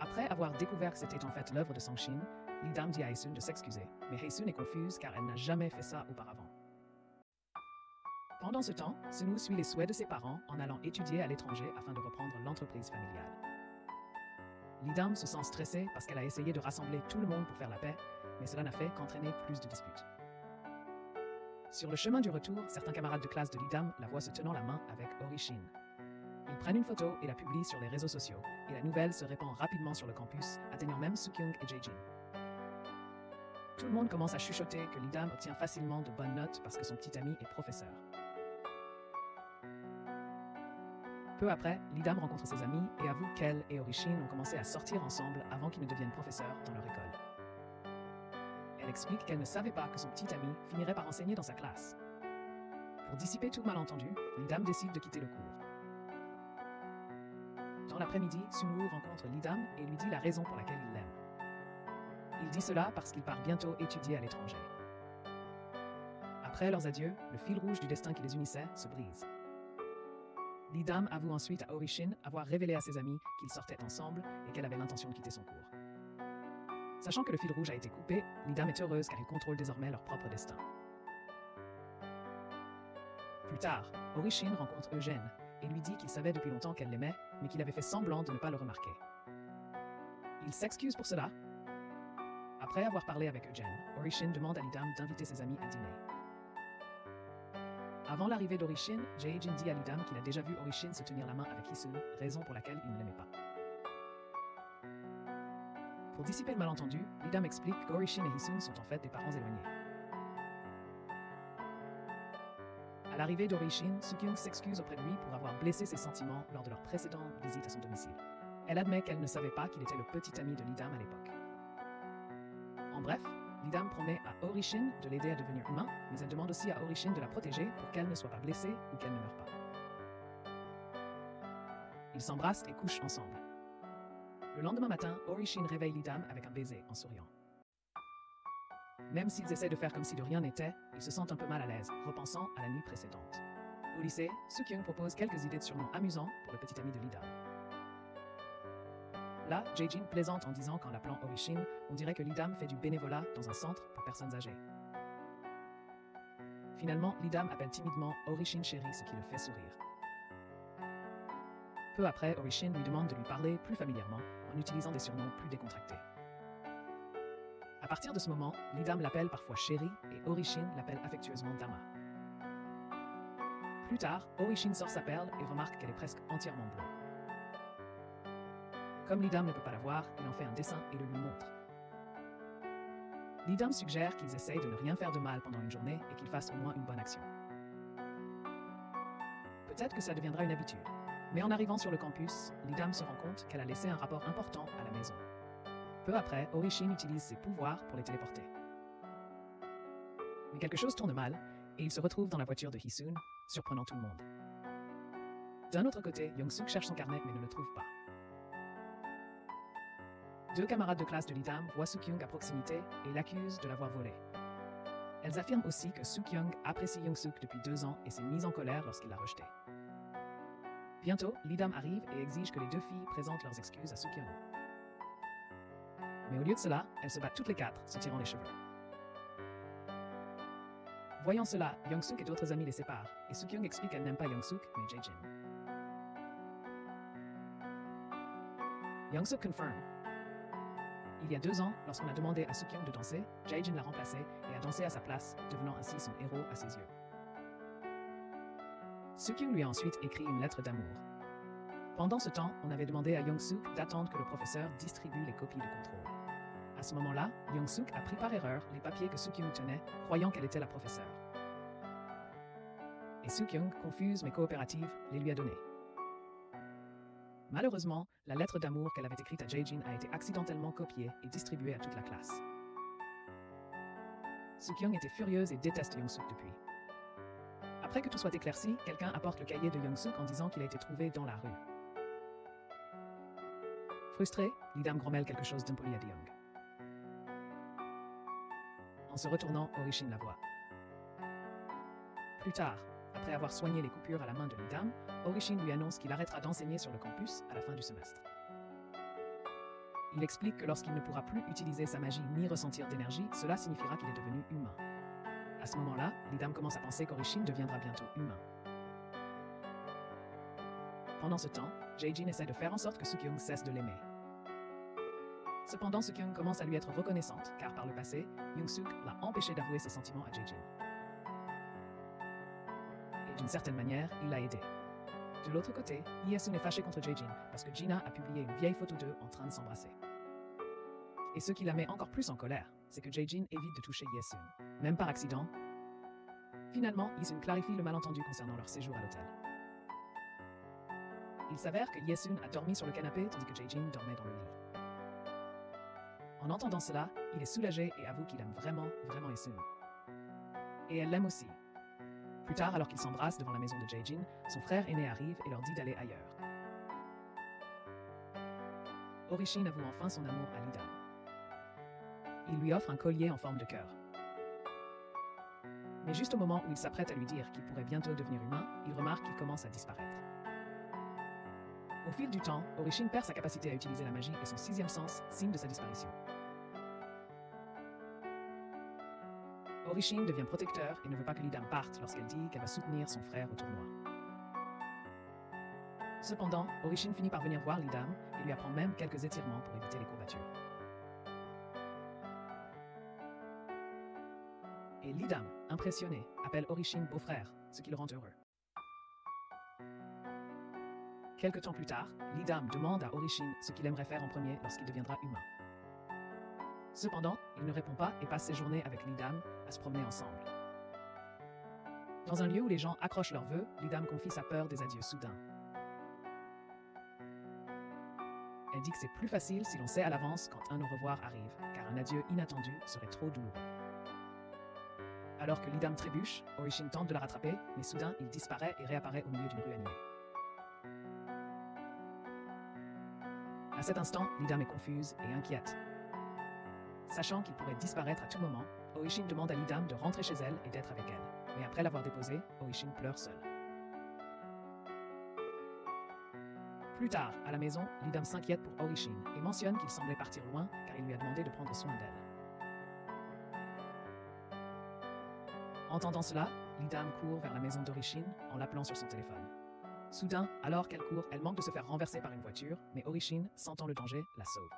Après avoir découvert que c'était en fait l'œuvre de Sang-shin, Lee-dam dit à Hae-sun de s'excuser, mais Hae-sun est confuse car elle n'a jamais fait ça auparavant. Pendant ce temps, Sun-woo suit les souhaits de ses parents en allant étudier à l'étranger afin de reprendre l'entreprise familiale. Lee-dam se sent stressée parce qu'elle a essayé de rassembler tout le monde pour faire la paix, mais cela n'a fait qu'entraîner plus de disputes. Sur le chemin du retour, certains camarades de classe de Lee-dam la voient se tenant la main avec Orishin. Ils prennent une photo et la publient sur les réseaux sociaux, et la nouvelle se répand rapidement sur le campus, atteignant même Soo-kyung et Jae-jin. Tout le monde commence à chuchoter que Lee-dam obtient facilement de bonnes notes parce que son petit ami est professeur. Peu après, Lee-dam rencontre ses amis et avoue qu'elle et Orishin ont commencé à sortir ensemble avant qu'ils ne deviennent professeurs dans leur école. Elle explique qu'elle ne savait pas que son petit ami finirait par enseigner dans sa classe. Pour dissiper tout malentendu, Lee-dam décide de quitter le cours. Dans l'après-midi, Sun-woo rencontre Lee-dam et lui dit la raison pour laquelle il l'aime. Il dit cela parce qu'il part bientôt étudier à l'étranger. Après leurs adieux, le fil rouge du destin qui les unissait se brise. Lee-dam avoue ensuite à Orishin avoir révélé à ses amis qu'ils sortaient ensemble et qu'elle avait l'intention de quitter son cours. Sachant que le fil rouge a été coupé, Lee-dam est heureuse car ils contrôlent désormais leur propre destin. Plus tard, Orishin rencontre Eugène et lui dit qu'il savait depuis longtemps qu'elle l'aimait, mais qu'il avait fait semblant de ne pas le remarquer. Il s'excuse pour cela. Après avoir parlé avec Eugène, Orishin demande à Lee-dam d'inviter ses amis à dîner. Avant l'arrivée d'Orishin, Jae-jin dit à Lee-dam qu'il a déjà vu Orishin se tenir la main avec Hee-sun, raison pour laquelle il ne l'aimait pas. Pour dissiper le malentendu, Lee-dam explique qu'Orishin et Hee-sun sont en fait des parents éloignés. À l'arrivée d'Orishin, Soo-kyung s'excuse auprès de lui pour avoir blessé ses sentiments lors de leur précédente visite à son domicile. Elle admet qu'elle ne savait pas qu'il était le petit ami de Lee-dam à l'époque. En bref, Lee-dam promet à Orishin de l'aider à devenir humain, mais elle demande aussi à Orishin de la protéger pour qu'elle ne soit pas blessée ou qu'elle ne meure pas. Ils s'embrassent et couchent ensemble. Le lendemain matin, Orishin réveille Lee-dam avec un baiser en souriant. Même s'ils essaient de faire comme si de rien n'était, ils se sentent un peu mal à l'aise, repensant à la nuit précédente. Au lycée, Soo-kyung propose quelques idées de surnoms amusants pour le petit ami de Lee-dam. Là, Jae-jin plaisante en disant qu'en l'appelant Orishin, on dirait que Lidam fait du bénévolat dans un centre pour personnes âgées. Finalement, Lidam appelle timidement Orishin chéri, ce qui le fait sourire. Peu après, Orishin lui demande de lui parler plus familièrement en utilisant des surnoms plus décontractés. À partir de ce moment, Lidam l'appelle parfois chéri et Orishin l'appelle affectueusement Dama. Plus tard, Orishin sort sa perle et remarque qu'elle est presque entièrement bleue. Comme Lidam ne peut pas la voir, il en fait un dessin et le lui montre. Lidam suggère qu'ils essayent de ne rien faire de mal pendant une journée et qu'ils fassent au moins une bonne action. Peut-être que ça deviendra une habitude, mais en arrivant sur le campus, Lidam se rend compte qu'elle a laissé un rapport important à la maison. Peu après, Orishin utilise ses pouvoirs pour les téléporter. Mais quelque chose tourne mal, et il se retrouve dans la voiture de Hee-sun, surprenant tout le monde. D'un autre côté, Young-suk cherche son carnet mais ne le trouve pas. Deux camarades de classe de Lidam voient Suk-young à proximité et l'accusent de l'avoir volé. Elles affirment aussi que Suk-young apprécie Young-suk depuis 2 ans et s'est mise en colère lorsqu'il l'a rejeté. Bientôt, Lidam arrive et exige que les deux filles présentent leurs excuses à Suk-young. Mais au lieu de cela, elles se battent toutes les 4, se tirant les cheveux. Voyant cela, Young-suk et d'autres amis les séparent, et Suk-young explique qu'elle n'aime pas Young-suk, mais Jae-jin. Young-suk confirme. Il y a 2 ans, lorsqu'on a demandé à Suk-young de danser, Jae-jin l'a remplacé et a dansé à sa place, devenant ainsi son héros à ses yeux. Suk-young lui a ensuite écrit une lettre d'amour. Pendant ce temps, on avait demandé à Young-suk d'attendre que le professeur distribue les copies de contrôle. À ce moment-là, Young-suk a pris par erreur les papiers que Suk-young tenait, croyant qu'elle était la professeure. Et Suk-young, confuse mais coopérative, les lui a donnés. Malheureusement, la lettre d'amour qu'elle avait écrite à Jae-jin a été accidentellement copiée et distribuée à toute la classe. Suk-young était furieuse et déteste Young-suk depuis. Après que tout soit éclairci, quelqu'un apporte le cahier de Young-suk en disant qu'il a été trouvé dans la rue. Frustré, Lidam grommelle quelque chose d'impoli à Young. En se retournant, Orishin la voit. Plus tard, après avoir soigné les coupures à la main de Lidam, Orishin lui annonce qu'il arrêtera d'enseigner sur le campus à la fin du semestre. Il explique que lorsqu'il ne pourra plus utiliser sa magie ni ressentir d'énergie, cela signifiera qu'il est devenu humain. À ce moment-là, Lidam commence à penser qu'Orishin deviendra bientôt humain. Pendant ce temps, Jae-jin essaie de faire en sorte que Suk-young cesse de l'aimer. Cependant, Suk-young commence à lui être reconnaissante, car par le passé, Young-suk l'a empêché d'avouer ses sentiments à Jae-jin. Et d'une certaine manière, il l'a aidé. De l'autre côté, Hee-sun est fâché contre Jae-jin parce que Jina a publié une vieille photo d'eux en train de s'embrasser. Et ce qui la met encore plus en colère, c'est que Jae-jin évite de toucher Hee-sun, même par accident. Finalement, Hee-sun clarifie le malentendu concernant leur séjour à l'hôtel. Il s'avère que Hee-sun a dormi sur le canapé tandis que Jae-jin dormait dans le lit. En entendant cela, il est soulagé et avoue qu'il aime vraiment Hee-sun. Et elle l'aime aussi. Plus tard, alors qu'ils s'embrassent devant la maison de Jae-jin, son frère aîné arrive et leur dit d'aller ailleurs. Orishin avoue enfin son amour à Lidam. Il lui offre un collier en forme de cœur. Mais juste au moment où il s'apprête à lui dire qu'il pourrait bientôt devenir humain, il remarque qu'il commence à disparaître. Au fil du temps, Orishin perd sa capacité à utiliser la magie et son 6e sens, signe de sa disparition. Orishin devient protecteur et ne veut pas que Lidam parte lorsqu'elle dit qu'elle va soutenir son frère au tournoi. Cependant, Orishin finit par venir voir Lidam et lui apprend même quelques étirements pour éviter les courbatures. Et Lidam, impressionné, appelle Orishin beau-frère, ce qui le rend heureux. Quelque temps plus tard, Lidam demande à Orishin ce qu'il aimerait faire en premier lorsqu'il deviendra humain. Cependant, il ne répond pas et passe ses journées avec Lidam à se promener ensemble. Dans un lieu où les gens accrochent leurs vœux, Lidam confie sa peur des adieux soudains. Elle dit que c'est plus facile si l'on sait à l'avance quand un au revoir arrive, car un adieu inattendu serait trop douloureux. Alors que Lidam trébuche, Orishin tente de la rattraper, mais soudain il disparaît et réapparaît au milieu d'une rue animée. À cet instant, Lidam est confuse et inquiète. Sachant qu'il pourrait disparaître à tout moment, Orishin demande à Lidam de rentrer chez elle et d'être avec elle. Mais après l'avoir déposée, Orishin pleure seule. Plus tard, à la maison, Lidam s'inquiète pour Orishin et mentionne qu'il semblait partir loin car il lui a demandé de prendre soin d'elle. Entendant cela, Lidam court vers la maison d'Orishin en l'appelant sur son téléphone. Soudain, alors qu'elle court, elle manque de se faire renverser par une voiture, mais Orishin, sentant le danger, la sauve.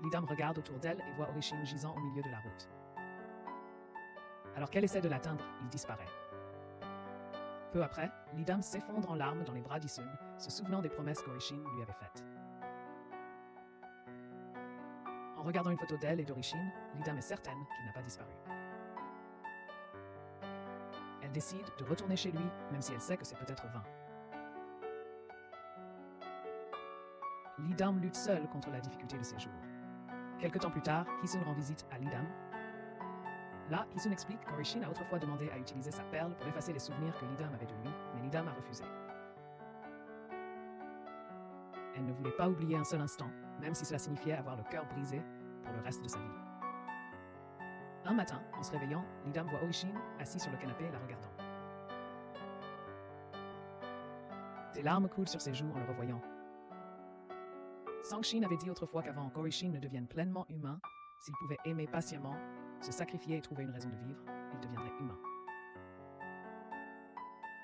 Lidam regarde autour d'elle et voit Orishin gisant au milieu de la route. Alors qu'elle essaie de l'atteindre, il disparaît. Peu après, Lidam s'effondre en larmes dans les bras d'Isun, se souvenant des promesses qu'Orishin lui avait faites. En regardant une photo d'elle et d'Orishin, Lidam est certaine qu'il n'a pas disparu. Elle décide de retourner chez lui, même si elle sait que c'est peut-être vain. Lidam lutte seule contre la difficulté de ses jours. Quelque temps plus tard, Hisun rend visite à Lidam. Là, Hisun explique qu'Orishin a autrefois demandé à utiliser sa perle pour effacer les souvenirs que Lidam avait de lui, mais Lidam a refusé. Elle ne voulait pas oublier un seul instant, même si cela signifiait avoir le cœur brisé pour le reste de sa vie. Un matin, en se réveillant, Lidam voit Orishin assis sur le canapé la regardant. Des larmes coulent sur ses joues en le revoyant. Sangshin avait dit autrefois qu'avant qu'Orishin ne devienne pleinement humain, s'il pouvait aimer patiemment, se sacrifier et trouver une raison de vivre, il deviendrait humain.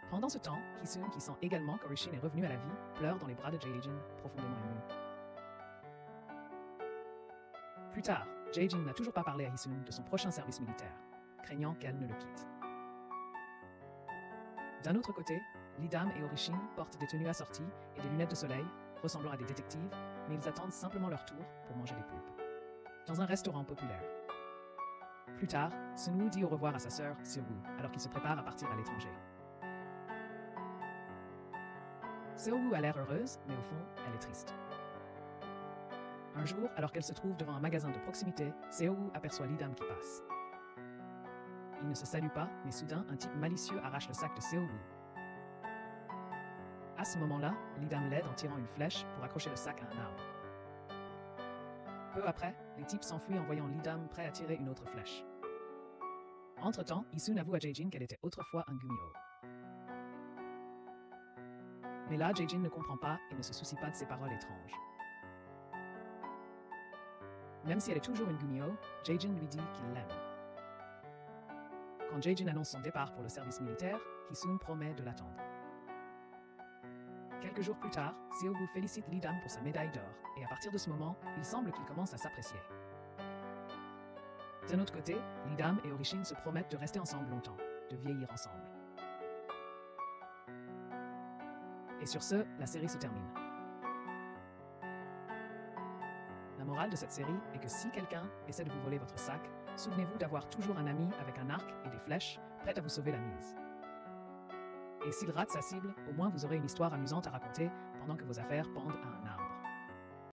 Pendant ce temps, Hisun, qui sent également qu'Orishin est revenu à la vie, pleure dans les bras de Jae-jin, profondément ému. Plus tard, Jae-jin n'a toujours pas parlé à Hisun de son prochain service militaire, craignant qu'elle ne le quitte. D'un autre côté, Lidam et Orishin portent des tenues assorties et des lunettes de soleil, ressemblant à des détectives, mais ils attendent simplement leur tour pour manger des pulpes. Dans un restaurant populaire. Plus tard, Sunwoo dit au revoir à sa sœur, Seowoo, alors qu'il se prépare à partir à l'étranger. Seowoo a l'air heureuse, mais au fond, elle est triste. Un jour, alors qu'elle se trouve devant un magasin de proximité, Seowoo aperçoit Lidam qui passe. Ils ne se saluent pas, mais soudain, un type malicieux arrache le sac de Seowoo. À ce moment-là, Lidam l'aide en tirant une flèche pour accrocher le sac à un arbre. Peu après, les types s'enfuient en voyant Lidam prêt à tirer une autre flèche. Entre-temps, Hisun avoue à Jae-jin qu'elle était autrefois un Gumiho. Mais là, Jae-jin ne comprend pas et ne se soucie pas de ses paroles étranges. Même si elle est toujours une Gumiho, Jae-jin lui dit qu'il l'aime. Quand Jae-jin annonce son départ pour le service militaire, Hisun promet de l'attendre. Quelques jours plus tard, Seowoo félicite Lidam pour sa médaille d'or, et à partir de ce moment, il semble qu'il commence à s'apprécier. D'un autre côté, Lidam et Orishin se promettent de rester ensemble longtemps, de vieillir ensemble. Et sur ce, la série se termine. La morale de cette série est que si quelqu'un essaie de vous voler votre sac, souvenez-vous d'avoir toujours un ami avec un arc et des flèches, prêt à vous sauver la mise. Et s'il rate sa cible, au moins vous aurez une histoire amusante à raconter pendant que vos affaires pendent à un arbre.